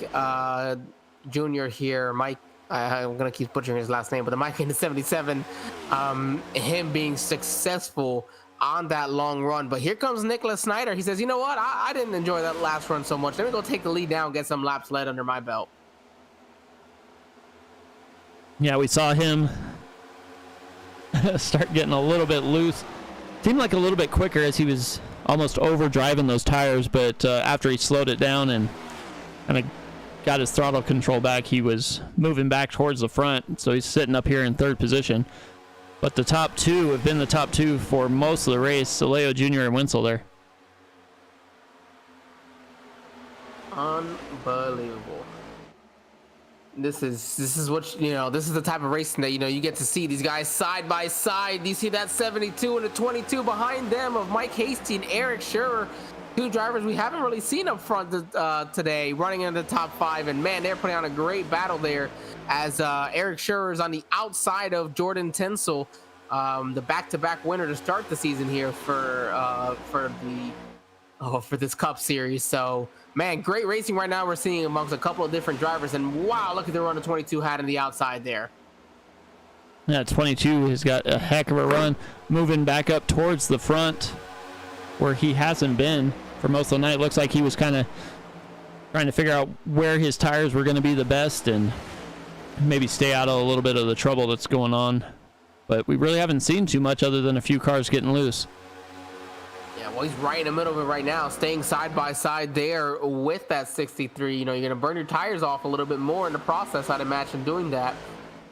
Jr. here. Mike, I'm going to keep butchering his last name, but the Mike in the 77, him being successful on that long run. But here comes Nicholas Snyder. He says, you know what? I didn't enjoy that last run so much. Let me go take the lead down, get some laps led under my belt. Yeah, we saw him start getting a little bit loose. Seemed like a little bit quicker as he was almost overdriving those tires, but after he slowed it down and kind of got his throttle control back, he was moving back towards the front, so he's sitting up here in third position. But the top two have been the top two for most of the race, so Leo Jr. and Wenzel there. Unbelievable. This is what, you know, this is the type of racing that, you know, you get to see these guys side by side. You see that 72 and the 22 behind them of Mike Hasty and Eric Scherer, two drivers we haven't really seen up front today, running in the top five. And man, they're putting on a great battle there as Eric Scherer is on the outside of Jordan Tenzel, the back-to-back winner to start the season here for this Cup Series. So man, great racing right now we're seeing amongst a couple of different drivers, and wow, look at the run the 22 had in the outside there. Yeah, 22 has got a heck of a run, moving back up towards the front where he hasn't been for most of the night. Looks like he was kind of trying to figure out where his tires were going to be the best and maybe stay out of a little bit of the trouble that's going on. But we really haven't seen too much other than a few cars getting loose. Yeah, well, he's right in the middle of it right now, staying side by side there with that 63. You know, you're going to burn your tires off a little bit more in the process, I'd imagine, doing that.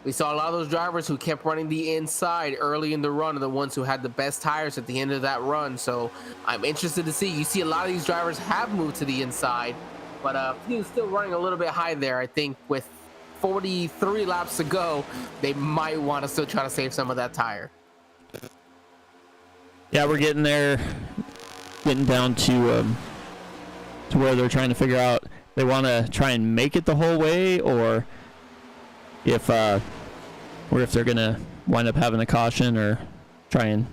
We saw a lot of those drivers who kept running the inside early in the run are the ones who had the best tires at the end of that run. So I'm interested to see. You see a lot of these drivers have moved to the inside, but he's still running a little bit high there. I think with 43 laps to go, they might want to still try to save some of that tire. Yeah, we're getting there, getting down to where they're trying to figure out they want to try and make it the whole way, or if they're gonna wind up having a caution or try and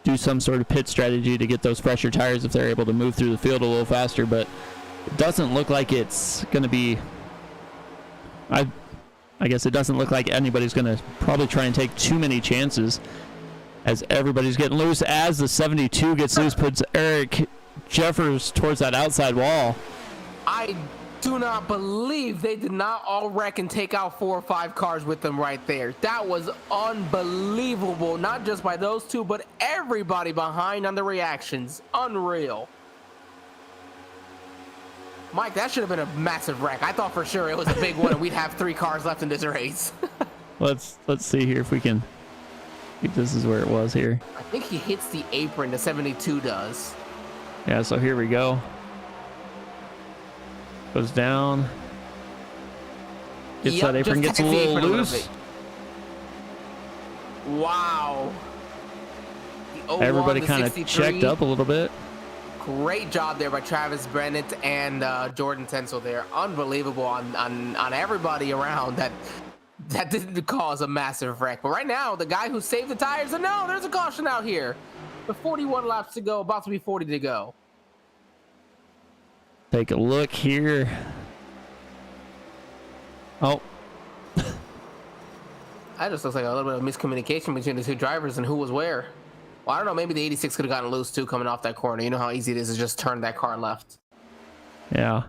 do some sort of pit strategy to get those fresher tires if they're able to move through the field a little faster. But it doesn't look like it's gonna be. I guess it doesn't look like anybody's gonna probably try and take too many chances, as everybody's getting loose. As the 72 gets loose, puts Eric Jeffers towards that outside wall. I do not believe they did not all wreck and take out 4 or 5 cars with them right there. That was unbelievable, not just by those two, but everybody behind on the reactions. Unreal. Mike, that should have been a massive wreck. I thought for sure it was a big one and we'd have 3 cars left in this race. Let's see here if we can. If this is where it was here. I think he hits the apron, the 72 does. Yeah, so here we go. Goes down. Gets that apron, gets a little loose. Wow. Everybody kind of checked up a little bit. Great job there by Travis Brennett and Jordan Tensel there. Unbelievable on everybody around that didn't cause a massive wreck. But right now, the guy who saved the tires, and no, there's a caution out here. With 41 laps to go, about to be 40 to go. Take a look here. Oh. That just looks like a little bit of miscommunication between the two drivers and who was where. Well, I don't know. Maybe the 86 could have gotten loose too coming off that corner. You know how easy it is to just turn that car left. Yeah.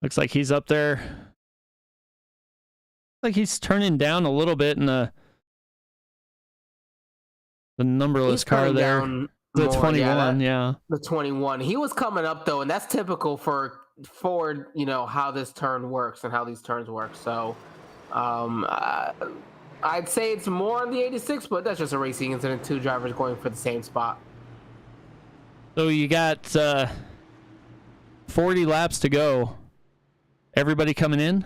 Looks like he's up there. Like he's turning down a little bit in the numberless car there. The 21, yeah. The 21. He was coming up though, and that's typical for Ford, you know, how this turn works and how these turns work. So I'd say it's more on the 86, but that's just a racing incident. 2 drivers going for the same spot. So you got 40 laps to go. Everybody coming in?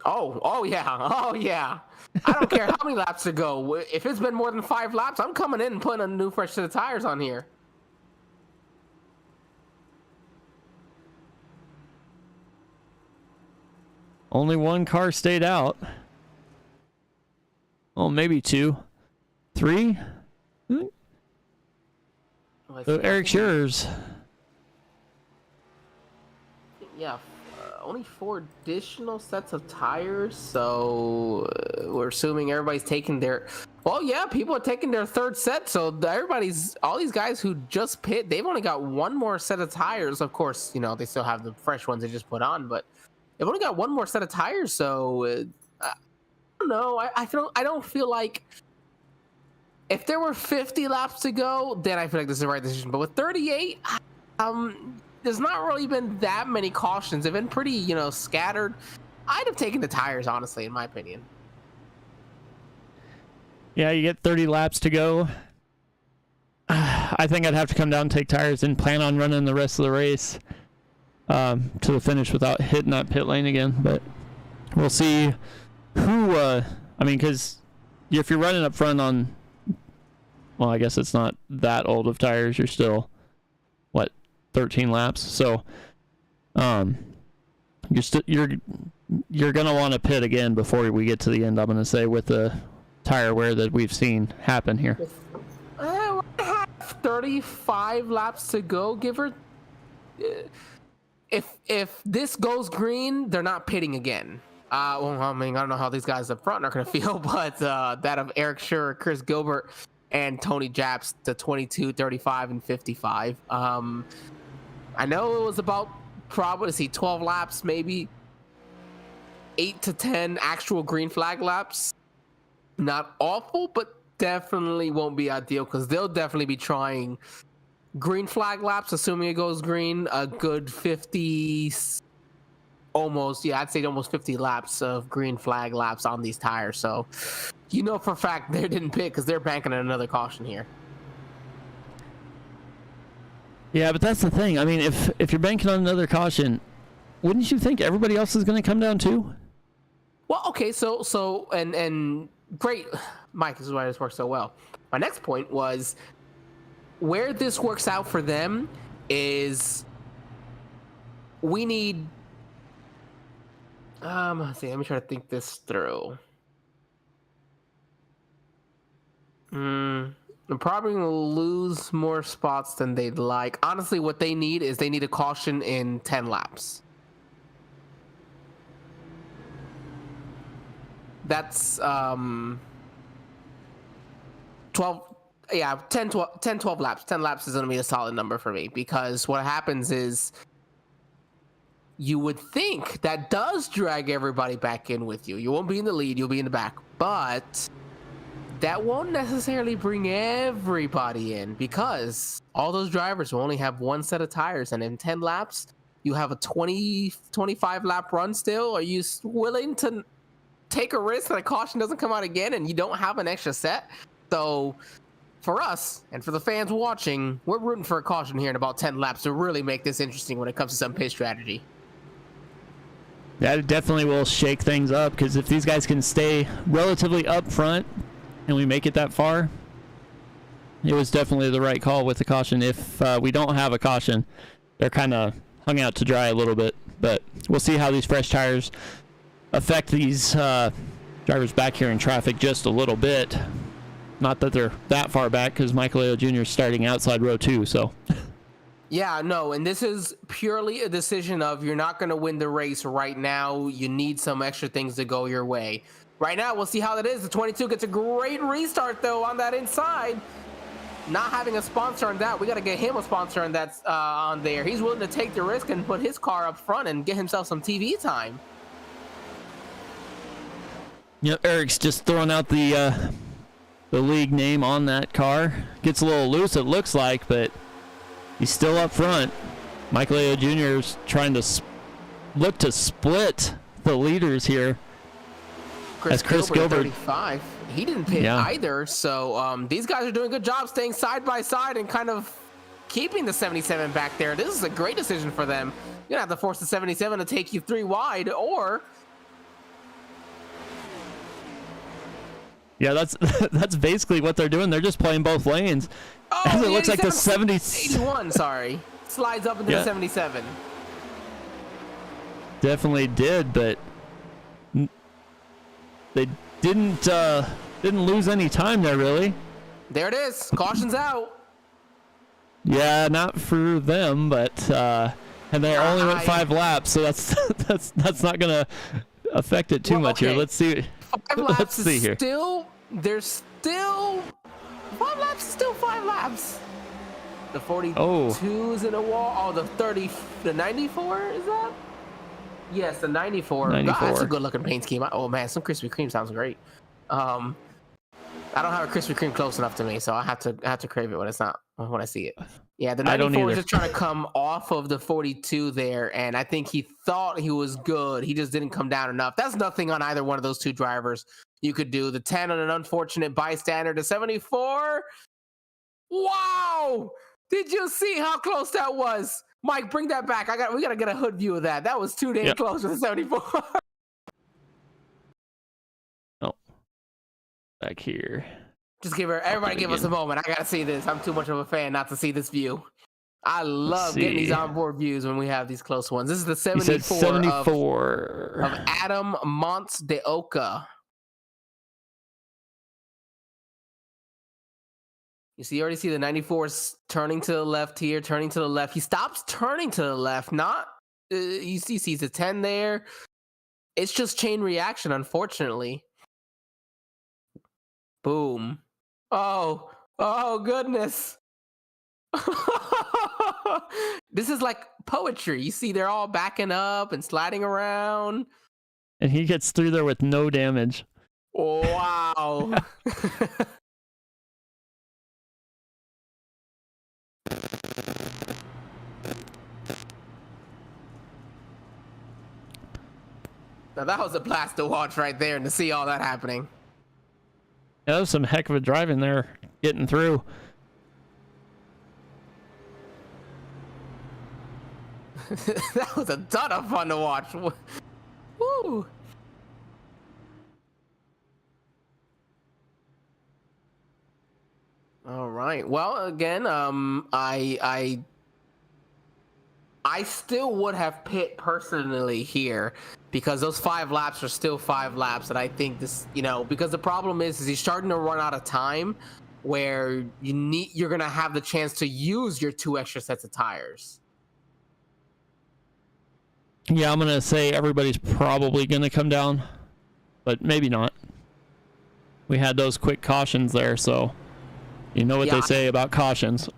Oh yeah. I don't care how many laps to go. If it's been more than 5 laps, I'm coming in and putting a new fresh set of tires on here. Only 1 car stayed out. Oh, maybe 2. 3? So Eric Shearer's. Yeah, only 4 additional sets of tires. So we're assuming everybody's taking their... Well, yeah, people are taking their 3rd set. So all these guys who just pit, they've only got 1 more set of tires. Of course, you know, they still have the fresh ones they just put on, but they've only got 1 more set of tires. So I don't know. I don't feel like... If there were 50 laps to go, then I feel like this is the right decision. But with 38, there's not really been that many cautions. They've been pretty, you know, scattered. I'd have taken the tires, honestly, in my opinion. Yeah, you get 30 laps to go. I think I'd have to come down and take tires and plan on running the rest of the race to the finish without hitting that pit lane again. But we'll see who, I mean, because if you're running up front on... Well, I guess it's not that old of tires. You're still, what, 13 laps? So, you're gonna want to pit again before we get to the end. I'm gonna say with the tire wear that we've seen happen here. 35 laps to go, give or. If this goes green, they're not pitting again. Well, I mean, I don't know how these guys up front are gonna feel, but that of Eric Shearer, Chris Gilbert, and Tony Japs, the 22, 35, and 55. I know it was about probably 12 laps, maybe 8 to 10 actual green flag laps. Not awful, but definitely won't be ideal because they'll definitely be trying green flag laps, assuming it goes green, a good 50, almost, yeah, I'd say almost 50 laps of green flag laps on these tires. So, you know for a fact they didn't pit because they're banking on another caution here. Yeah, but that's the thing. I mean, if you're banking on another caution, wouldn't you think everybody else is going to come down too? Well, okay, so and great, Mike, this is why this works so well. My next point was where this works out for them is we need... let's see, let me try to think this through. They're probably going to lose more spots than they'd like. Honestly, what they need is they need a caution in 10 laps. That's 12, yeah, 10, 12 laps. 10 laps is going to be a solid number for me because what happens is you would think that does drag everybody back in with you. You won't be in the lead, you'll be in the back. But that won't necessarily bring everybody in, because all those drivers will only have one set of tires, and in 10 laps, you have a 25 lap run still. Are you willing to take a risk that a caution doesn't come out again and you don't have an extra set? So for us and for the fans watching, we're rooting for a caution here in about 10 laps to really make this interesting when it comes to some pit strategy. That definitely will shake things up, because if these guys can stay relatively up front and we make it that far, it was definitely the right call with the caution. If we don't have a caution, they're kind of hung out to dry a little bit, but we'll see how these fresh tires affect these drivers back here in traffic just a little bit. Not that they're that far back, because Michael Ayo Jr. is starting outside row 2, so. Yeah, no, and this is purely a decision of you're not going to win the race right now. You need some extra things to go your way. Right now, we'll see how that is. The 22 gets a great restart, though, on that inside. Not having a sponsor on that, we got to get him a sponsor on that on there. He's willing to take the risk and put his car up front and get himself some TV time. Yep, Eric's just throwing out the league name on that car. Gets a little loose, it looks like, but he's still up front. Michael Ayo Jr. is trying to look to split the leaders here. As Chris Gilbert 35. He didn't pit either, so these guys are doing a good job staying side by side and kind of keeping the 77 back there. This is a great decision for them. You're gonna have to force the 77 to take you 3 wide, or yeah, that's basically what they're doing. They're just playing both lanes. Oh, as it looks like the 81, sorry, slides up into the 77. Definitely did, but they didn't lose any time there, really. There it is. Caution's out. Yeah, not for them, but and they only went 5 laps, so that's not gonna affect it too much here. Let's see. 5 laps Let's see here. There's still 5 laps. Is still 5 laps. The 42 is in a wall. Oh, the 94 is that? Yes, the 94. God, that's a good looking paint scheme. Oh man, some Krispy Kreme sounds great. I don't have a Krispy Kreme close enough to me, so I have to crave it when it's not when I see it. Yeah, the 94 is just trying to come off of the 42 there, and I think he thought he was good. He just didn't come down enough. That's nothing on either one of those two drivers you could do. The 10 on an unfortunate bystander. The 74. Wow! Did you see how close that was? Mike, bring that back. We gotta get a hood view of that. That was too damn close to the 74. Oh, back here. Just everybody give us a moment. I gotta see this. I'm too much of a fan not to see this view. I love getting these onboard views when we have these close ones. This is the 74 of Adam Monts de Oca. You already see the 94s turning to the left here, turning to the left. He stops turning to the left. You sees the 10 there. It's just chain reaction, unfortunately. Boom. Oh goodness. This is like poetry. You see they're all backing up and sliding around. And he gets through there with no damage. Wow. Now that was a blast to watch right there and to see all that happening. Yeah, that was some heck of a driving there, getting through. That was a ton of fun to watch. Woo! All right. Well, again, I still would have pit personally here, because those 5 laps are still 5 laps, and I think this, because the problem is he's starting to run out of time where you're gonna have the chance to use your 2 extra sets of tires. Yeah, I'm gonna say everybody's probably gonna come down, but maybe not. We had those quick cautions there, so you know what they say about cautions.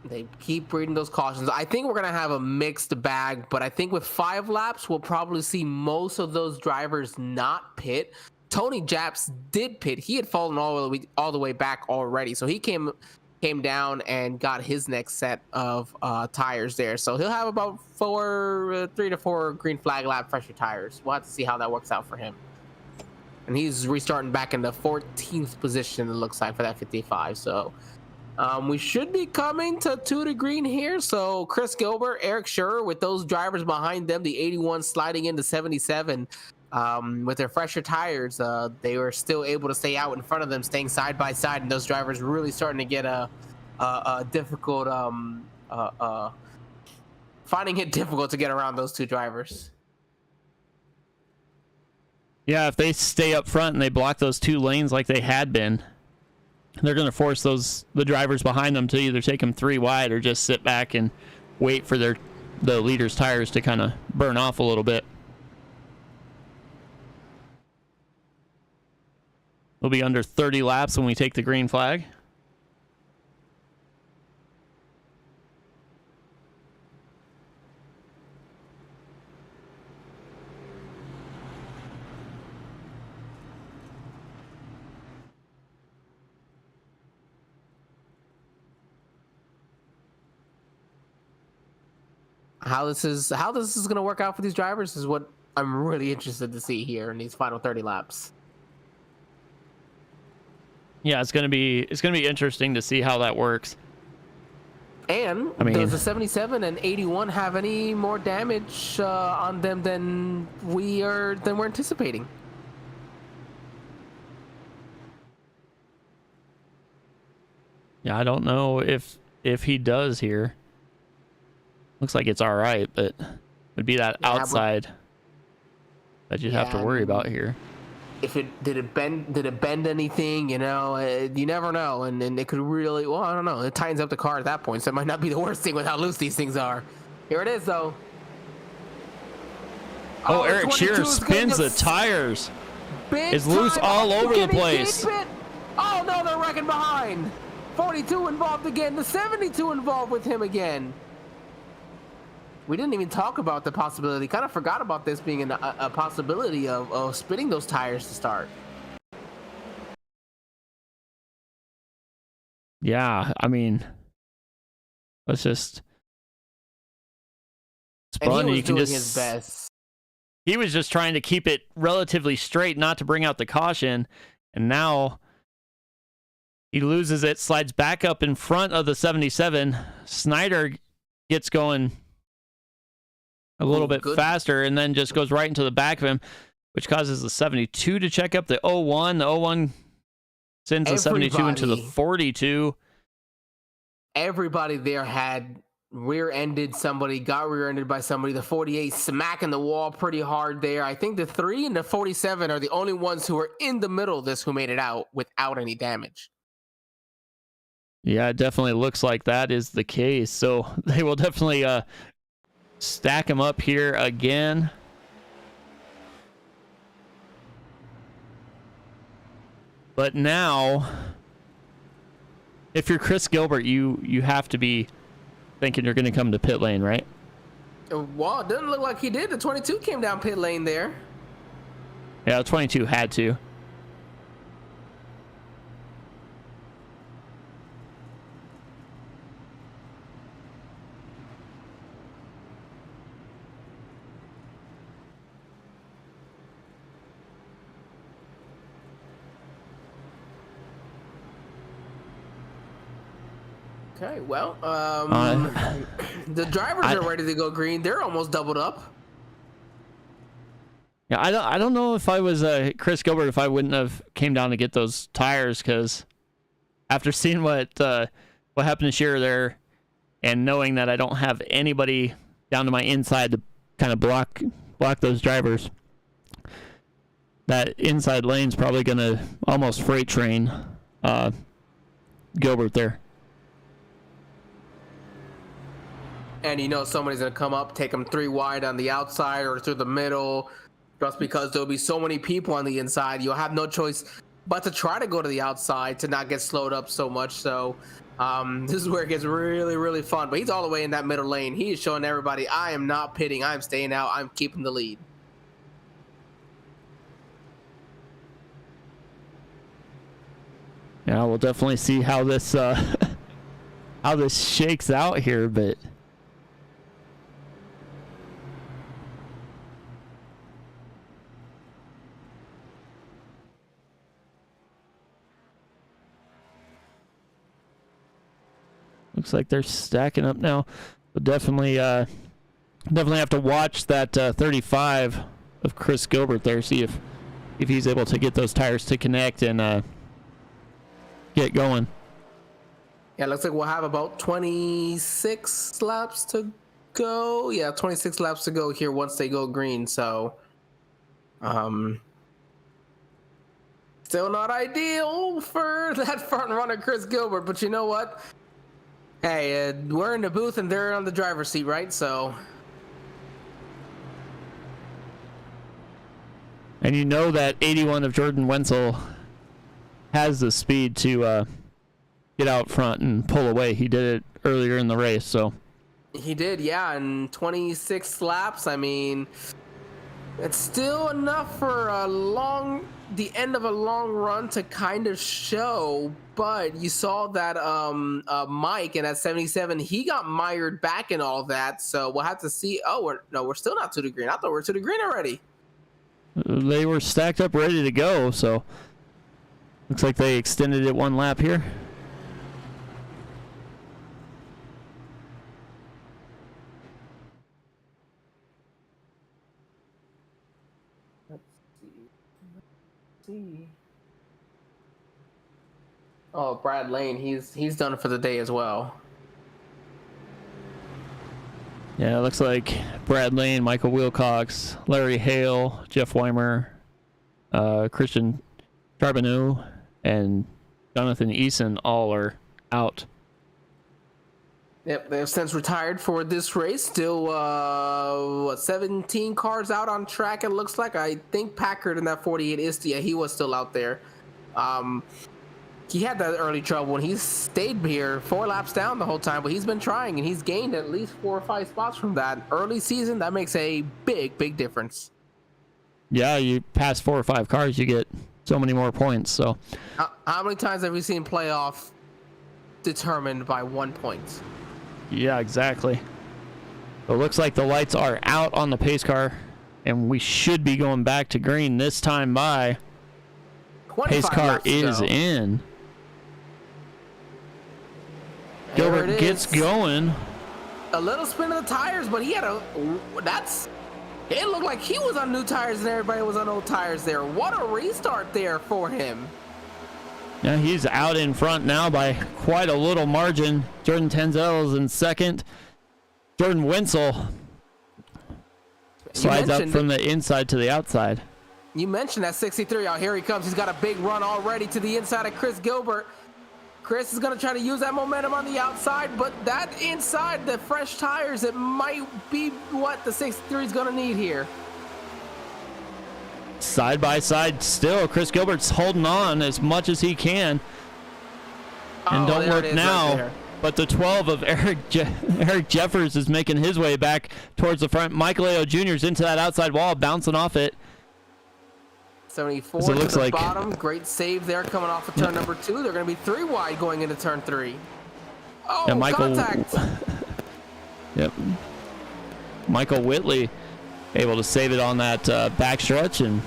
They keep reading those cautions. I think we're gonna have a mixed bag, but I think with 5 laps, we'll probably see most of those drivers not pit. Tony Japs did pit. He had fallen all the way back already, so he came down and got his next set of tires there. So he'll have about 3 to 4 green flag lap fresher tires. We'll have to see how that works out for him. And he's restarting back in the 14th position, it looks like, for that 55. So we should be coming to 2 to green here. So Chris Gilbert, Eric Schurer, with those drivers behind them, the 81 sliding into 77 with their fresher tires, they were still able to stay out in front of them, staying side by side, and those drivers really starting to get a difficult, finding it difficult to get around those 2 drivers. Yeah, if they stay up front and they block those 2 lanes like they had been, they're going to force the drivers behind them to either take them 3 wide or just sit back and wait for the leader's tires to kind of burn off a little bit. We'll be under 30 laps when we take the green flag. How this is going to work out for these drivers is what I'm really interested to see here in these final 30 laps. Yeah, it's gonna be interesting to see how that works. And I mean, does the 77 and 81 have any more damage on them than we're anticipating? Yeah, I don't know if he does here. Looks like it's all right, but it would be that outside that you'd have to worry about here. If did it bend anything? You know, you never know, and it could really, well, I don't know. It tightens up the car at that point, so it might not be the worst thing with how loose these things are. Here it is, though. Oh, Eric Shearer spins the tires. It's loose all over the place. Oh no, they're wrecking behind. 42 involved again. The 72 involved with him again. We didn't even talk about the possibility. Kind of forgot about this being a possibility of spinning those tires to start. Yeah, I mean, let's just. And he was doing his best. He was just trying to keep it relatively straight, not to bring out the caution, and now he loses it, slides back up in front of the 77. Snyder gets going a little bit faster and then just goes right into the back of him, which causes the 72 to check up the 01. The 01 sends the 72 into the 42. Everybody there had rear-ended somebody, got rear-ended by somebody. The 48 smacking the wall pretty hard there. I think the 3 and the 47 are the only ones who are in the middle of this who made it out without any damage. Yeah, it definitely looks like that is the case. So they will definitely stack them up here again. But now, if you're Chris Gilbert, you have to be thinking you're going to come to pit lane, right? Well, it doesn't look like he did. The 22 came down pit lane there. Yeah, the 22 had to. Okay, well, the drivers are ready to go green. They're almost doubled up. Yeah, I don't know if I was Chris Gilbert if I wouldn't have came down to get those tires, because after seeing what happened to Shearer there and knowing that I don't have anybody down to my inside to kind of block those drivers, that inside lane's probably gonna almost freight train Gilbert there. And you know somebody's going to come up, take them 3 wide on the outside or through the middle, just because there'll be so many people on the inside. You'll have no choice but to try to go to the outside to not get slowed up so much. So this is where it gets really, really fun. But he's all the way in that middle lane. He is showing everybody, I am not pitting. I'm staying out. I'm keeping the lead. Yeah, we'll definitely see how this how this shakes out here, but looks like they're stacking up now. We'll definitely have to watch that 35 of Chris Gilbert there, see if he's able to get those tires to connect and get going. Yeah, looks like we'll have about 26 laps to go. Yeah, 26 laps to go here once they go green. So, still not ideal for that front runner, Chris Gilbert. But you know what? Hey, we're in the booth and they're on the driver's seat, right? So, and you know that 81 of Jordan Wenzel has the speed to get out front and pull away. He did it earlier in the race, so. He did, yeah, and 26 laps. I mean, it's still enough for the end of a long run to kind of show, but you saw that Mike and at 77, he got mired back in all that, so we'll have to see. Oh, we're still not to the green. I thought we were to the green already. They were stacked up ready to go, so looks like they extended it one lap here. Let's see. Oh, Brad Lane, he's done for the day as well. Yeah, it looks like Brad Lane, Michael Wilcox, Larry Hale, Jeff Weimer, Christian Charbonneau, and Jonathan Eason all are out. Yep, they've since retired for this race. Still, 17 cars out on track, it looks like. I think Packard in that 48 is, yeah, he was still out there. He had that early trouble, and he's stayed here 4 laps down the whole time, but he's been trying, and he's gained at least 4 or 5 spots from that. Early season, that makes a big, big difference. Yeah, you pass 4 or 5 cars, you get so many more points. So, how many times have we seen playoff determined by 1 point? Yeah, exactly. It looks like the lights are out on the pace car, and we should be going back to green this time by. Pace car is in. Gilbert gets going. A little spin of the tires, but he had it looked like he was on new tires and everybody was on old tires there. What a restart there for him. Yeah, he's out in front now by quite a little margin. Jordan Tenzel's in second. Jordan Wenzel slides up from the inside to the outside. You mentioned that 63. Oh, here he comes. He's got a big run already to the inside of Chris Gilbert. Chris is going to try to use that momentum on the outside, but that inside, the fresh tires, it might be what the 63 is going to need here. Side by side still, Chris Gilbert's holding on as much as he can. And don't look now, right, but the 12 of Eric Jeffers is making his way back towards the front. Michael A.O. Jr. is into that outside wall, bouncing off it. 74 to the bottom. Great save there coming off of turn number 2. They're going to be 3 wide going into turn 3. Oh, yeah, contact. Yep. Michael Whitley able to save it on that backstretch and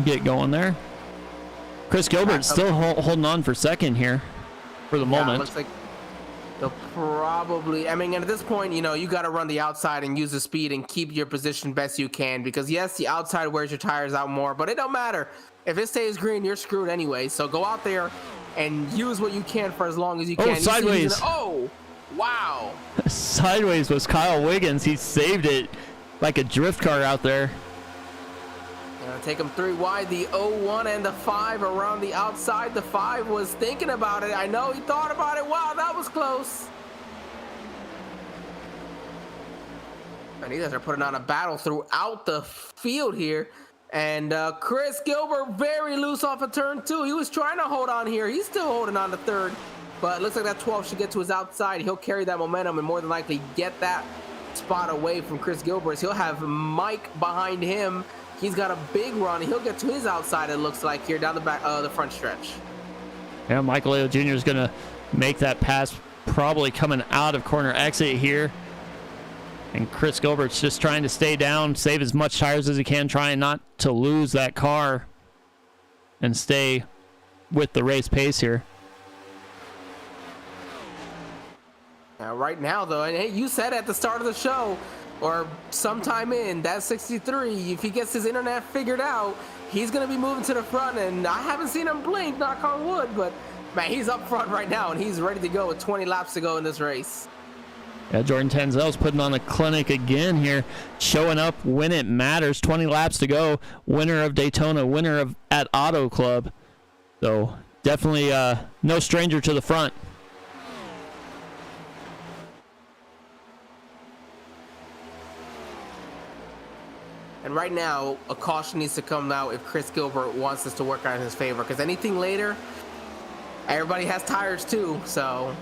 get going there. Chris Gilbert still holding on for second here for the moment. Looks like they'll probably, I mean, and at this point, you know, you got to run the outside and use the speed and keep your position best you can, because yes, the outside wears your tires out more, but it don't matter. If it stays green, you're screwed anyway. So go out there and use what you can for as long as you can. Oh, sideways. Oh, wow. Sideways was Kyle Wiggins. He saved it like a drift car out there. Take him 3 wide, the 0-1 and the 5 around the outside. The 5 was thinking about it. I know he thought about it. Wow, that was close. And you guys are putting on a battle throughout the field here. And Chris Gilbert very loose off of turn 2. He was trying to hold on here. He's still holding on to third. But it looks like that 12 should get to his outside. He'll carry that momentum and more than likely get that spot away from Chris Gilbert. He'll have Mike behind him. He's got a big run. He'll get to his outside, it looks like, here down the back, the front stretch. Yeah, Michael Leo Jr. is going to make that pass, probably coming out of corner exit here. And Chris Gilbert's just trying to stay down, save as much tires as he can, trying not to lose that car and stay with the race pace here. Right now, though, and hey, you said at the start of the show, or sometime in that 63, if he gets his internet figured out, he's going to be moving to the front, and I haven't seen him blink, knock on wood, but man, he's up front right now, and he's ready to go with 20 laps to go in this race. Yeah, Jordan Tenzel's putting on a clinic again here, showing up when it matters. 20 laps to go, winner of Daytona, winner of at Auto Club. So definitely no stranger to the front. And right now, a caution needs to come out if Chris Gilbert wants this to work out in his favor, because anything later, everybody has tires too, so...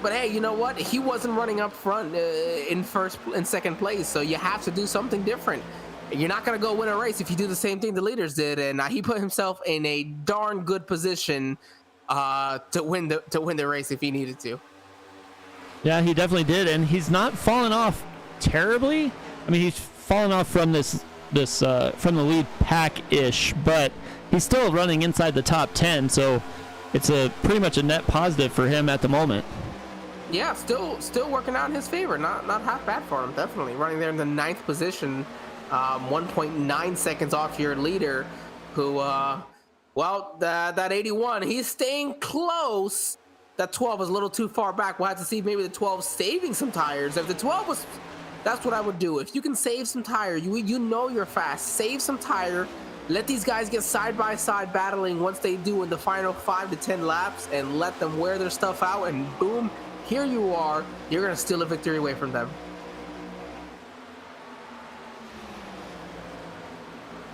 But hey, you know what? He wasn't running up front in second place, so you have to do something different. You're not going to go win a race if you do the same thing the leaders did, and he put himself in a darn good position to win the race if he needed to. Yeah, he definitely did, and he's not fallen off terribly. I mean, he's fallen off from from the lead pack-ish, but he's still running inside the top 10, so it's pretty much a net positive for him at the moment. Yeah, still working out in his favor. Not half bad for him. Definitely running there in the 9th position, 1.9 seconds off your leader, who, that 81, he's staying close. That 12 is a little too far back. We'll have to see if maybe the 12 saving some tires. If the 12 was, that's what I would do. If you can save some tire, you know you're fast. Save some tire. Let these guys get side by side battling once they do in the final 5 to 10 laps, and let them wear their stuff out, and boom. Here you are. You're going to steal a victory away from them.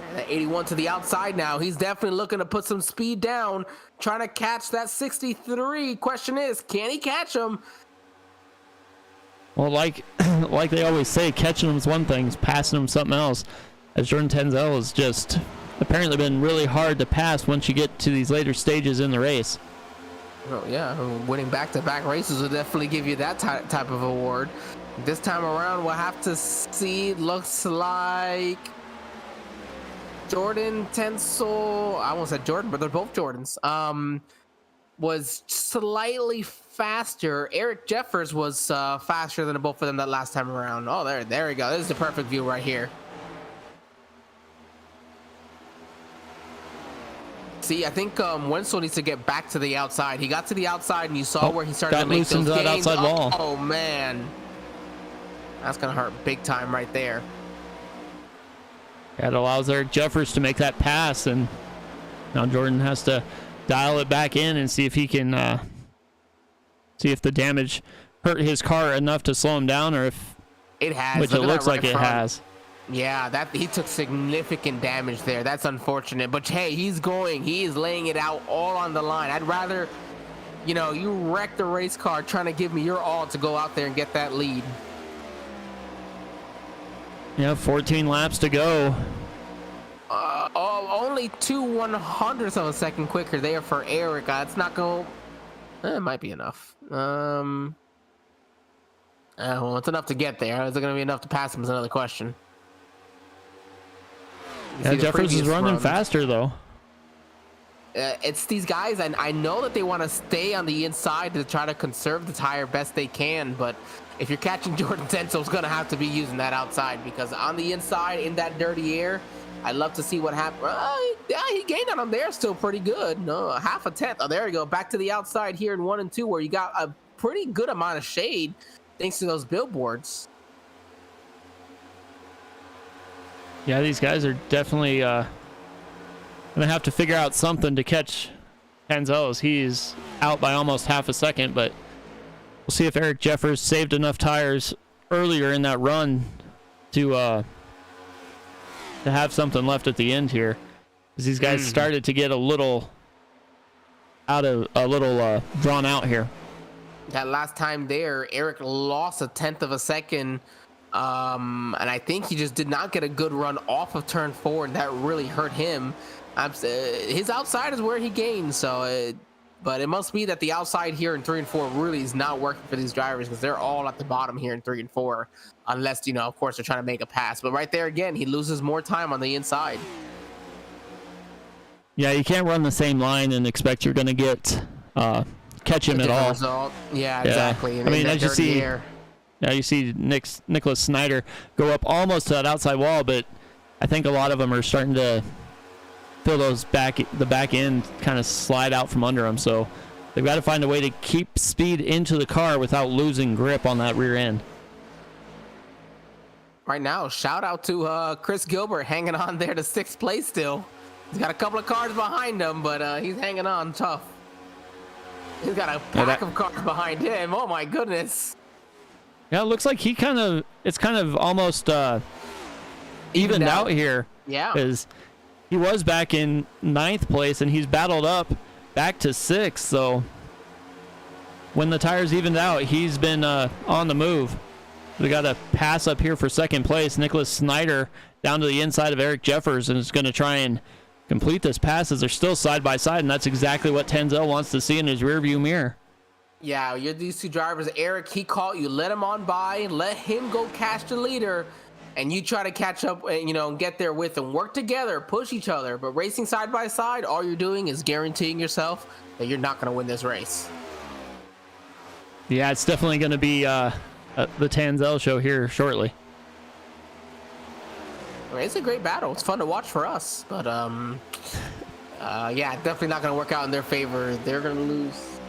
And that 81 to the outside now. He's definitely looking to put some speed down, trying to catch that 63. Question is, can he catch him? Well, like they always say, catching him is one thing, passing him something else. As Jordan Tenzel has just apparently been really hard to pass once you get to these later stages in the race. Oh, yeah, winning back-to-back races will definitely give you that type of award. This time around, we'll have to see. Looks like Jordan Tenzel, I almost said Jordan, but they're both Jordans, was slightly faster. Eric Jeffers was faster than both of them that last time around. Oh, there we go. This is the perfect view right here. See, I think Wenzel needs to get back to the outside. He got to the outside, and you saw where he started to make those that gains. outside wall. Oh, man. That's going to hurt big time right there. That allows Eric Jeffers to make that pass, and now Jordan has to dial it back in and see if he can see if the damage hurt his car enough to slow him down, or if it has. Which it looks like it has. Yeah, he took significant damage there. That's unfortunate. But hey, he is laying it out all on the line. I'd rather, you wreck the race car trying to give me your all to go out there and get that lead. Yeah, 14 laps to go. Only 2/100ths of a second quicker there for Eric. It's not going. It might be enough. Well, it's enough to get there. Is it going to be enough to pass him? Is another question. Yeah, Jeffers is running faster though. It's these guys, and I know that they want to stay on the inside to try to conserve the tire best they can, but if you're catching Jordan Tenzel's going to have to be using that outside, because on the inside in that dirty air, I'd love to see what happens. Yeah, he gained on him there, still pretty good. No, half a tenth. Oh, there you go. Back to the outside here in 1 and 2, where you got a pretty good amount of shade thanks to those billboards. Yeah, these guys are definitely going to have to figure out something to catch Tenzel. He's out by almost half a second, but we'll see if Eric Jeffers saved enough tires earlier in that run to to have something left at the end here, because these guys started to get a little drawn out here. That last time there, Eric lost 1/10 of a second, and I think he just did not get a good run off of turn 4, and that really hurt him. His outside is where he gained, so but it must be that the outside here in 3 and 4 really is not working for these drivers, because they're all at the bottom here in 3 and 4, unless, you know, of course, they're trying to make a pass. But right there again, he loses more time on the inside. Yeah, you can't run the same line and expect you're going to get catch him at all. Result. Yeah, exactly. I mean, as you see, now you see Nicholas Snyder go up almost to that outside wall, but I think a lot of them are starting to feel the back end kind of slide out from under them. So they've got to find a way to keep speed into the car without losing grip on that rear end. Right now, shout out to Chris Gilbert hanging on there to 6th place still. He's got a couple of cars behind him, but he's hanging on tough. He's got a pack of cars behind him. Oh my goodness. Yeah, it looks like it's kind of almost evened out here. Yeah. Because he was back in 9th place and he's battled up back to 6th. So when the tires evened out, he's been on the move. We got a pass up here for 2nd place. Nicholas Snyder down to the inside of Eric Jeffers and is going to try and complete this pass as they're still side by side, and that's exactly what Tenzel wants to see in his rearview mirror. Yeah, you're these two drivers. Eric, he caught you. Let him on by. Let him go catch the leader, and you try to catch up and, you know, and get there with them. Work together, push each other. But racing side by side, all you're doing is guaranteeing yourself that you're not going to win this race. Yeah, it's definitely going to be the Tenzel show here shortly. I mean, it's a great battle. It's fun to watch for us, but yeah, definitely not going to work out in their favor. They're going to lose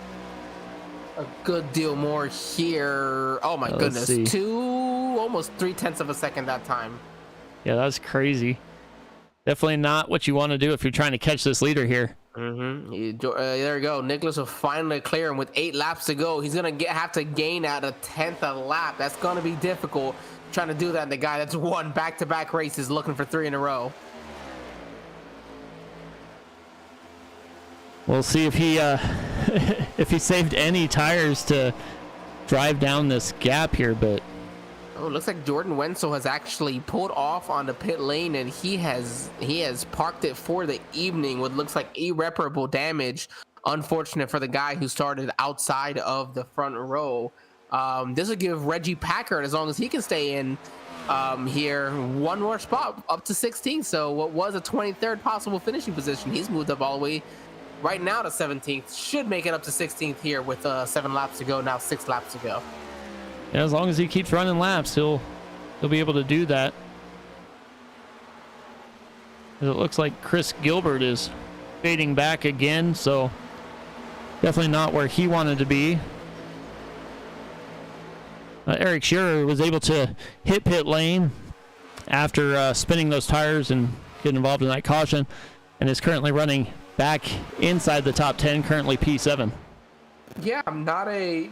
a good deal more here. Oh my goodness, almost 3/10 of a second that time. Yeah, that's crazy. Definitely not what you want to do if you're trying to catch this leader here. There you go. Nicholas will finally clear him with 8 laps to go. He's going to have to gain at 1/10 a lap. That's going to be difficult. Trying to do that, and the guy that's won back-to-back races looking for 3 in a row. We'll see if he if he saved any tires to drive down this gap here, but oh, it looks like Jordan Wenzel has actually pulled off on the pit lane, and he has parked it for the evening with looks like irreparable damage. Unfortunate for the guy who started outside of the front row. This will give Reggie Packard, as long as he can stay in here, one more spot up to 16th. So what was a 23rd possible finishing position, he's moved up all the way right now to 17th. Should make it up to 16th here with 7 laps to go, now 6 laps to go. Yeah, as long as he keeps running laps, he'll be able to do that. It looks like Chris Gilbert is fading back again, so definitely not where he wanted to be. Eric Shearer was able to hit pit lane after spinning those tires and getting involved in that caution, and is currently running back inside the top 10, currently P7. Yeah, not a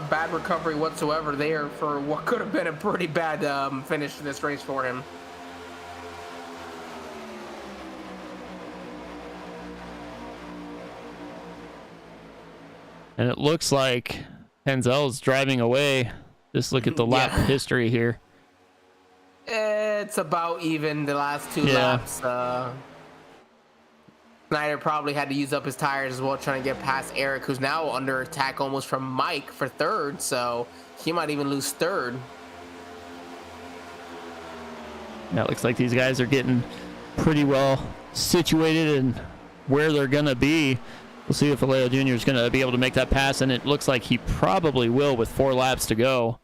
bad recovery whatsoever there for what could have been a pretty bad finish to this race for him. And it looks like Tenzel's driving away. Just look at the lap history here. It's about even the last 2 laps. Snyder probably had to use up his tires as well, trying to get past Eric, who's now under attack almost from Mike for 3rd, so he might even lose 3rd. Yeah, it looks like these guys are getting pretty well situated and where they're going to be. We'll see if Vallejo Jr. is going to be able to make that pass, and it looks like he probably will with 4 laps to go.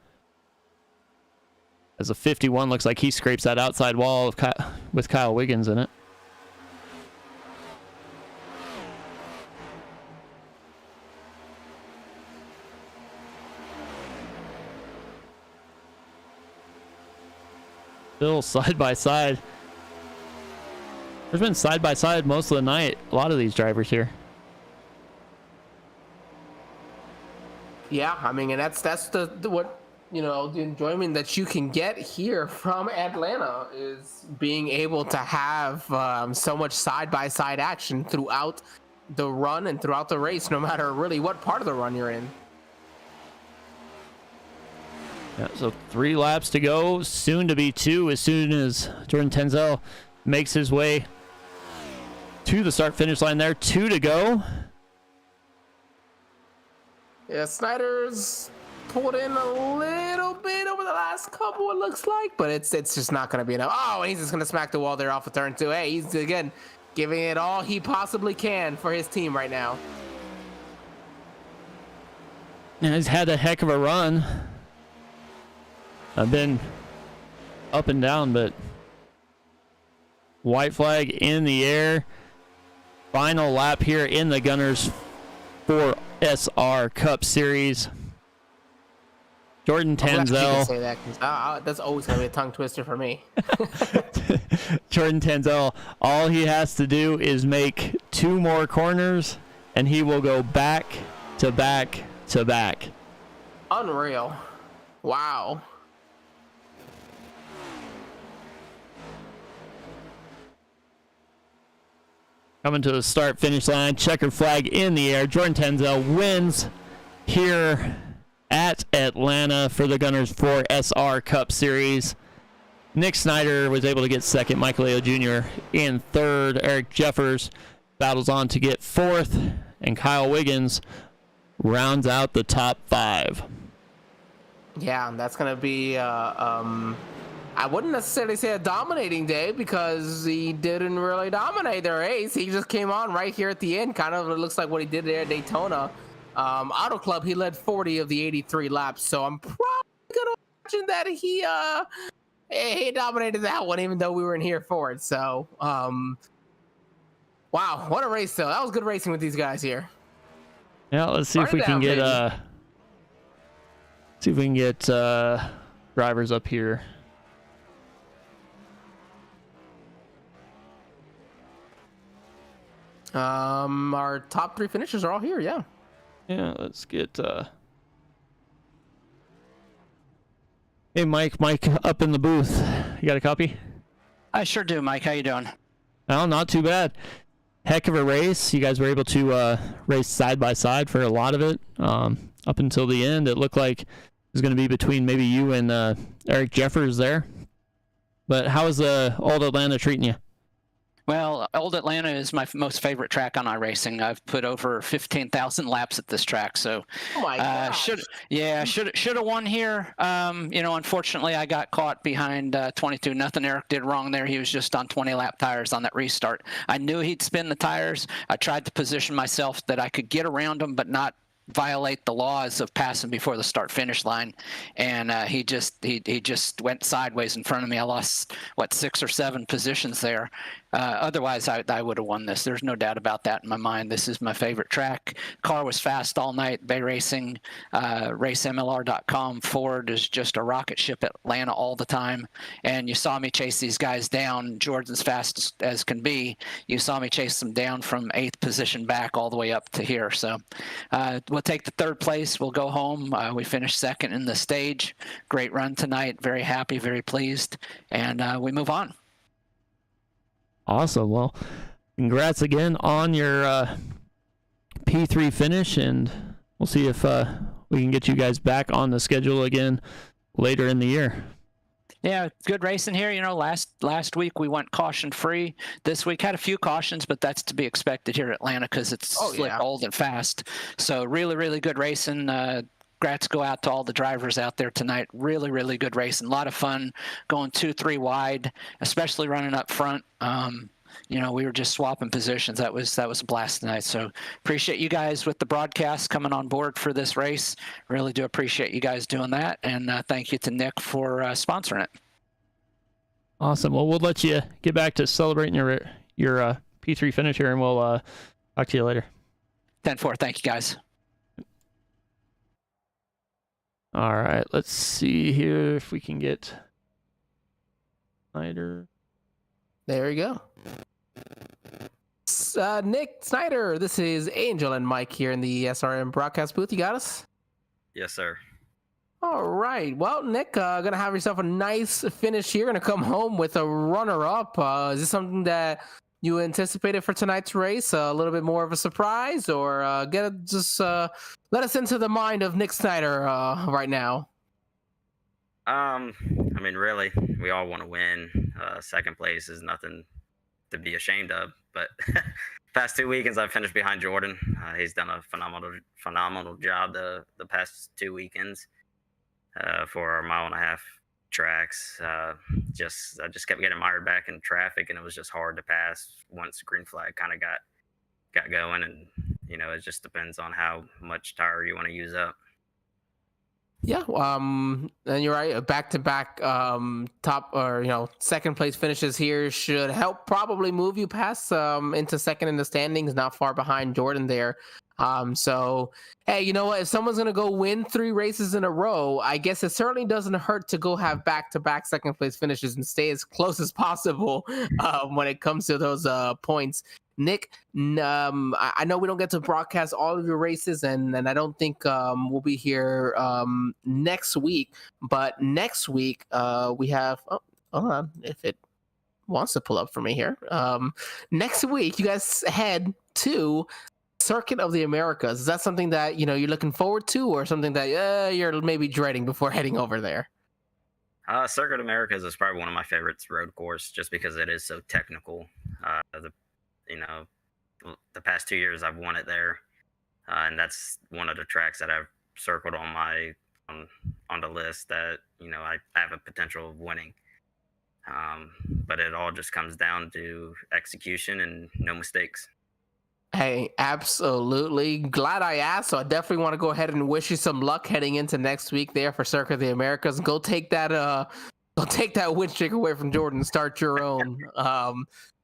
As a 51 looks like he scrapes that outside wall with Kyle Wiggins in it. Still side by side. There's been side by side most of the night. A lot of these drivers here. Yeah, I mean, and that's what the enjoyment that you can get here from Atlanta is being able to have so much side-by-side action throughout the run and throughout the race, no matter really what part of the run you're in. Yeah, so 3 laps to go, soon to be 2 as soon as Jordan Tenzel makes his way to the start-finish line there. 2 to go. Yeah, Snyder's pulled in a little bit over the last couple, it looks like, but it's just not going to be enough. Oh, and he's just going to smack the wall there off of turn 2. Hey, he's, again, giving it all he possibly can for his team right now. Yeah, he's had a heck of a run. I've been up and down, but white flag in the air. Final lap here in the GUNR4sR Cup Series. Jordan Tenzel. Say that, 'cause that's always going to be a tongue twister for me. Jordan Tenzel, all he has to do is make 2 more corners, and he will go back to back to back. Unreal. Wow. Coming to the start-finish line, checkered flag in the air. Jordan Tenzel wins here at Atlanta for the GUNR4sR Cup Series. Nick Snyder was able to get second. Michael Ayo Jr. in third. Eric Jeffers battles on to get fourth. And Kyle Wiggins rounds out the top 5. Yeah, that's going to be, I wouldn't necessarily say a dominating day because he didn't really dominate the race. He just came on right here at the end. Kind of looks like what he did there at Daytona. Auto Club, he led 40 of the 83 laps. So I'm probably going to imagine that he dominated that one, even though we were in here for it. So, wow, what a race, though. That was good racing with these guys here. Yeah, let's see if we can get drivers up here. Our top 3 finishers are all here. Yeah. Yeah, let's get hey Mike up in the booth. You got a copy? I sure do, Mike. How you doing? Oh, not too bad. Heck of a race. You guys were able to race side by side for a lot of it. Up until the end, it looked like it was going to be between maybe you and Eric Jeffers there. But how is Old Atlanta treating you? Well, Old Atlanta is my most favorite track on iRacing. I've put over 15,000 laps at this track, so oh my gosh. should have won here. Unfortunately, I got caught behind 22. Nothing Eric did wrong there. He was just on 20-lap tires on that restart. I knew he'd spin the tires. I tried to position myself that I could get around him, but not violate the laws of passing before the start-finish line, and he just went sideways in front of me. I lost 6 or 7 positions there. Otherwise, I would have won this. There's no doubt about that in my mind. This is my favorite track. Car was fast all night. Bay Racing, racemlr.com. Ford is just a rocket ship at Atlanta all the time. And you saw me chase these guys down. Jordan's fast as can be. You saw me chase them down from 8th position back all the way up to here. So we'll take the 3rd place. We'll go home. We finished 2nd in the stage. Great run tonight. Very happy, very pleased. And we move on. Awesome. Well, congrats again on your P3 finish, and we'll see if we can get you guys back on the schedule again later in the year. Yeah, good racing here. Last week we went caution free. This week had a few cautions, but that's to be expected here at Atlanta because it's slick, old, and fast. So really, really good racing. Congrats go out to all the drivers out there tonight. Really, really good racing. A lot of fun going 2-3 wide, especially running up front. We were just swapping positions. That was a blast tonight. So appreciate you guys with the broadcast coming on board for this race. Really do appreciate you guys doing that. And thank you to Nick for sponsoring it. Awesome. Well, we'll let you get back to celebrating your P3 finish here, and we'll talk to you later. 10-4. Thank you, guys. All right, let's see here if we can get Snyder. There you go. Nick Snyder, this is Angel and Mike here in the SRM broadcast booth. You got us? Yes, sir. All right. Well, Nick, gonna have yourself a nice finish here. Gonna come home with a runner-up. Is this something that you anticipated for tonight's race? A little bit more of a surprise, or let us into the mind of Nick Snyder right now. I mean, really, we all want to win. Second place is nothing to be ashamed of. But past 2 weekends, I've finished behind Jordan. He's done a phenomenal job the past 2 weekends for our 1.5-mile tracks. I just kept getting mired back in traffic, and it was just hard to pass once the green flag kind of got going. And it just depends on how much tire you want to use up. Yeah, and you're right. Back-to-back top or second place finishes here should help probably move you past into second in the standings, not far behind Jordan there. So hey, you know what? If someone's gonna go win 3 races in a row, I guess it certainly doesn't hurt to go have back-to-back second place finishes and stay as close as possible when it comes to those points. Nick, I know we don't get to broadcast all of your races, and I don't think we'll be here next week. But next week we have. Oh, hold on, if it wants to pull up for me here. Next week, you guys head to Circuit of the Americas. Is that something that you're looking forward to, or something that you're maybe dreading before heading over there? Circuit of Americas is probably one of my favorites road course, just because it is so technical. The past 2 years I've won it there, and that's one of the tracks that I've circled on the list that I have a potential of winning. But it all just comes down to execution and no mistakes. Hey, absolutely. Glad I asked. So I definitely want to go ahead and wish you some luck heading into next week there for Circuit of the Americas. Go take that win streak away from Jordan and start your own.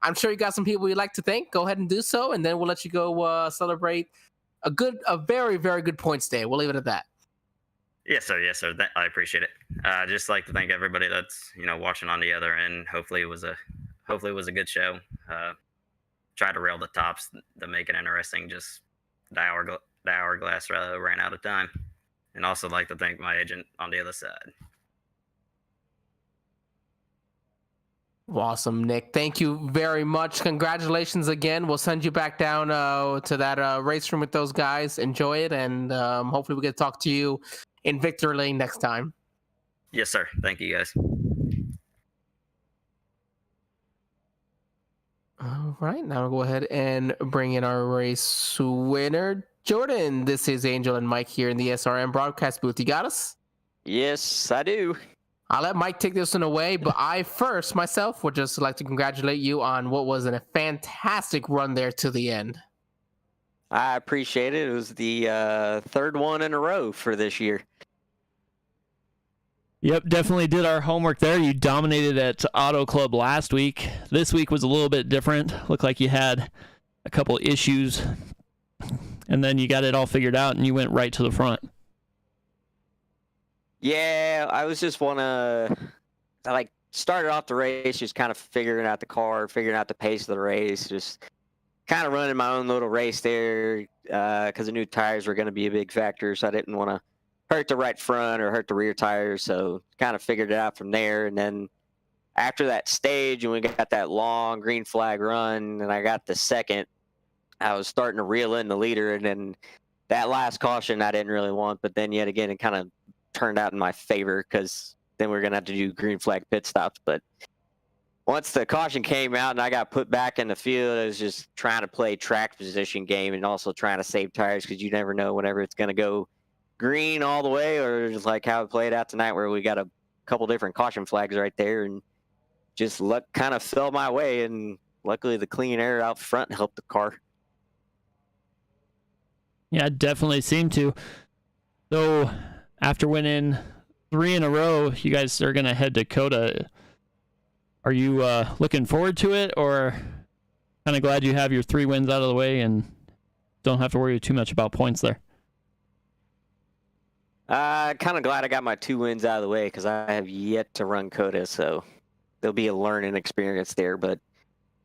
I'm sure you got some people you'd like to thank. Go ahead and do so, and then we'll let you go celebrate a very, very good points day. We'll leave it at that. Yes, sir. Yes, sir. I appreciate it. Just like to thank everybody that's watching on the other end. Hopefully it was a good show. Try to rail the tops to make it interesting. Just the hourglass ran out of time. And also like to thank my agent on the other side. Awesome, Nick. Thank you very much. Congratulations again. We'll send you back down to that race room with those guys. Enjoy it, and hopefully we get to talk to you in Victory Lane next time. Yes, sir. Thank you, guys. All right, now we'll go ahead and bring in our race winner, Jordan. This is Angel and Mike here in the SRM broadcast booth. You got us? Yes, I do. I'll let Mike take this one away, but I first myself would just like to congratulate you on what was a fantastic run there to the end. I appreciate it. It was the third one in a row for this year. Yep, definitely did our homework there. You dominated at Auto Club last week. This week was a little bit different. Looked like you had a couple issues, and then you got it all figured out, and you went right to the front. Yeah, I was just started off the race just kind of figuring out the car, figuring out the pace of the race, just kind of running my own little race there because the new tires were going to be a big factor, so I didn't want to hurt the right front or hurt the rear tires, so kind of figured it out from there. And then after that stage, and we got that long green flag run, and I got the second, I was starting to reel in the leader, and then that last caution I didn't really want, but then yet again it kind of turned out in my favor because then we're going to have to do green flag pit stops. But once the caution came out and I got put back in the field, I was just trying to play track position game and also trying to save tires because you never know whenever it's going to go green all the way, or just like how it played out tonight where we got a couple different caution flags right there, and just luck kind of fell my way, and luckily the clean air out front helped the car. Yeah, it definitely seemed to. So after winning 3 in a row, you guys are going to head to Coda. Are you looking forward to it, or kind of glad you have your 3 wins out of the way and don't have to worry too much about points there? Kind of glad I got my 2 wins out of the way because I have yet to run Coda, so there'll be a learning experience there. But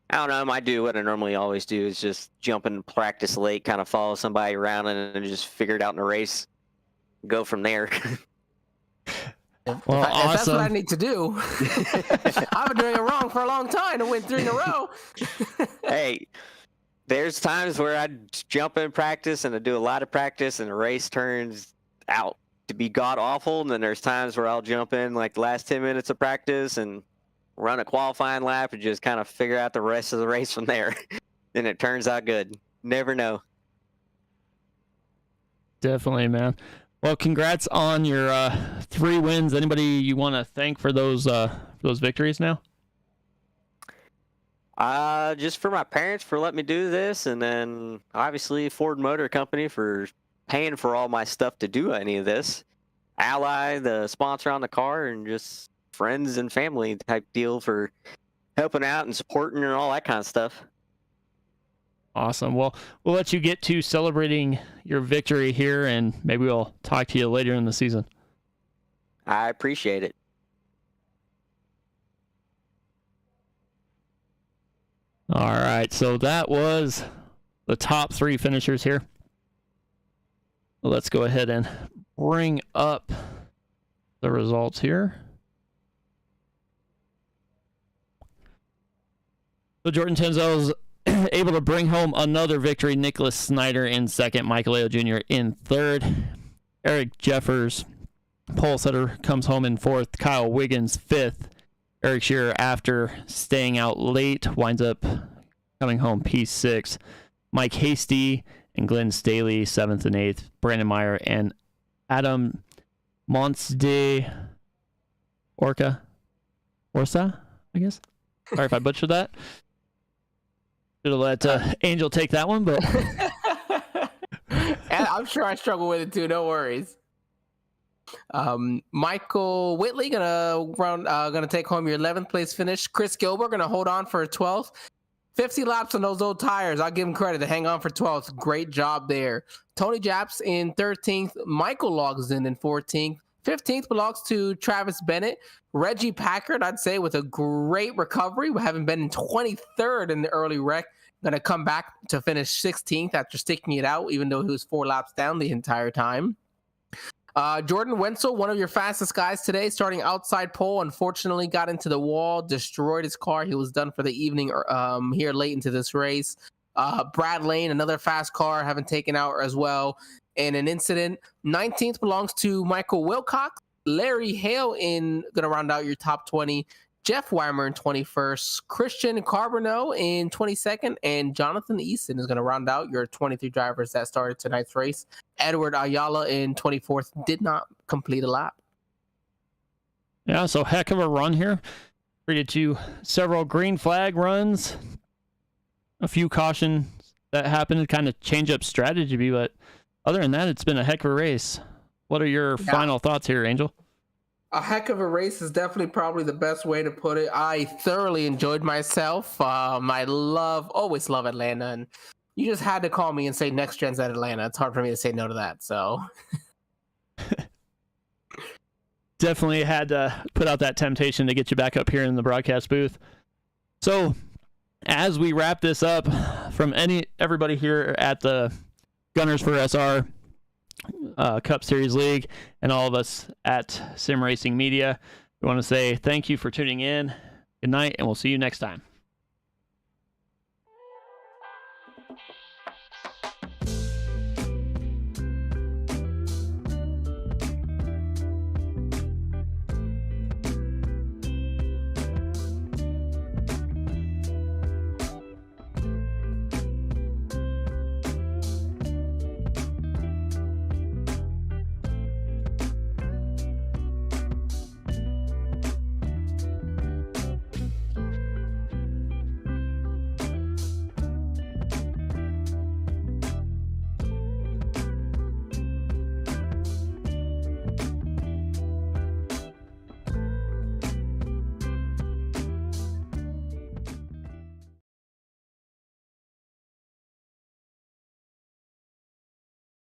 I don't know, I might do what I normally always do, is just jump in practice late, kind of follow somebody around and just figure it out in a race, go from there. If awesome. that's what I need to do. I've been doing it wrong for a long time to win 3 in a row. Hey, there's times where I jump in practice and I do a lot of practice and the race turns out to be god awful. And then there's times where I'll jump in like the last 10 minutes of practice and run a qualifying lap and just kind of figure out the rest of the race from there. And it turns out good. Never know. Definitely, man. Well, congrats on your 3 wins. Anybody you want to thank for those victories now? Just for my parents for letting me do this, and then obviously Ford Motor Company for paying for all my stuff to do any of this. Ally, the sponsor on the car, and just friends and family type deal for helping out and supporting and all that kind of stuff. Awesome. Well, we'll let you get to celebrating your victory here, and maybe we'll talk to you later in the season. I appreciate it. All right, so that was the top 3 finishers here. Let's go ahead and bring up the results here. So Jordan Tenzel's able to bring home another victory. Nicholas Snyder in second, Michael Ayo Jr. in third. Eric Jeffers, pole setter, comes home in fourth. Kyle Wiggins, fifth. Eric Shearer, after staying out late, winds up coming home P6. Mike Hasty and Glenn Staley, 7th and 8th. Brandon Meyer and Adam Monsde Orsa, I guess. Sorry if I butchered that. Should have let Angel take that one, but and I'm sure I struggle with it too. No worries. Michael Whitley gonna take home your 11th place finish. Chris Gilbert gonna hold on for 12th. 50 laps on those old tires. I'll give him credit to hang on for 12th. Great job there. Tony Japs in 13th. Michael logs in 14th. 15th belongs to Travis Bennett. Reggie Packard, I'd say, with a great recovery, having been in 23rd in the early wreck. Going to come back to finish 16th after sticking it out, even though he was 4 laps down the entire time. Jordan Wenzel, one of your fastest guys today, starting outside pole, unfortunately got into the wall, destroyed his car. He was done for the evening here late into this race. Brad Lane, another fast car, having taken out as well in an incident. 19th belongs to Michael Wilcox. Larry Hale going to round out your top 20. Jeff Weimer in 21st. Christian Carbonneau in 22nd. And Jonathan Easton is going to round out your 23 drivers that started tonight's race. Edward Ayala in 24th did not complete a lap. Yeah, so heck of a run here. Treated to several green flag runs. A few cautions that happened to kind of change up strategy, but other than that, it's been a heck of a race. What are your final thoughts here, Angel? A heck of a race is definitely probably the best way to put it. I thoroughly enjoyed myself. I always love Atlanta, and you just had to call me and say next gen's at Atlanta. It's hard for me to say no to that. So definitely had to put out that temptation to get you back up here in the broadcast booth. So as we wrap this up, from everybody here at the GUNR4sR Cup Series League and all of us at Sim Racing Media, we want to say thank you for tuning in. Good night, and we'll see you next time.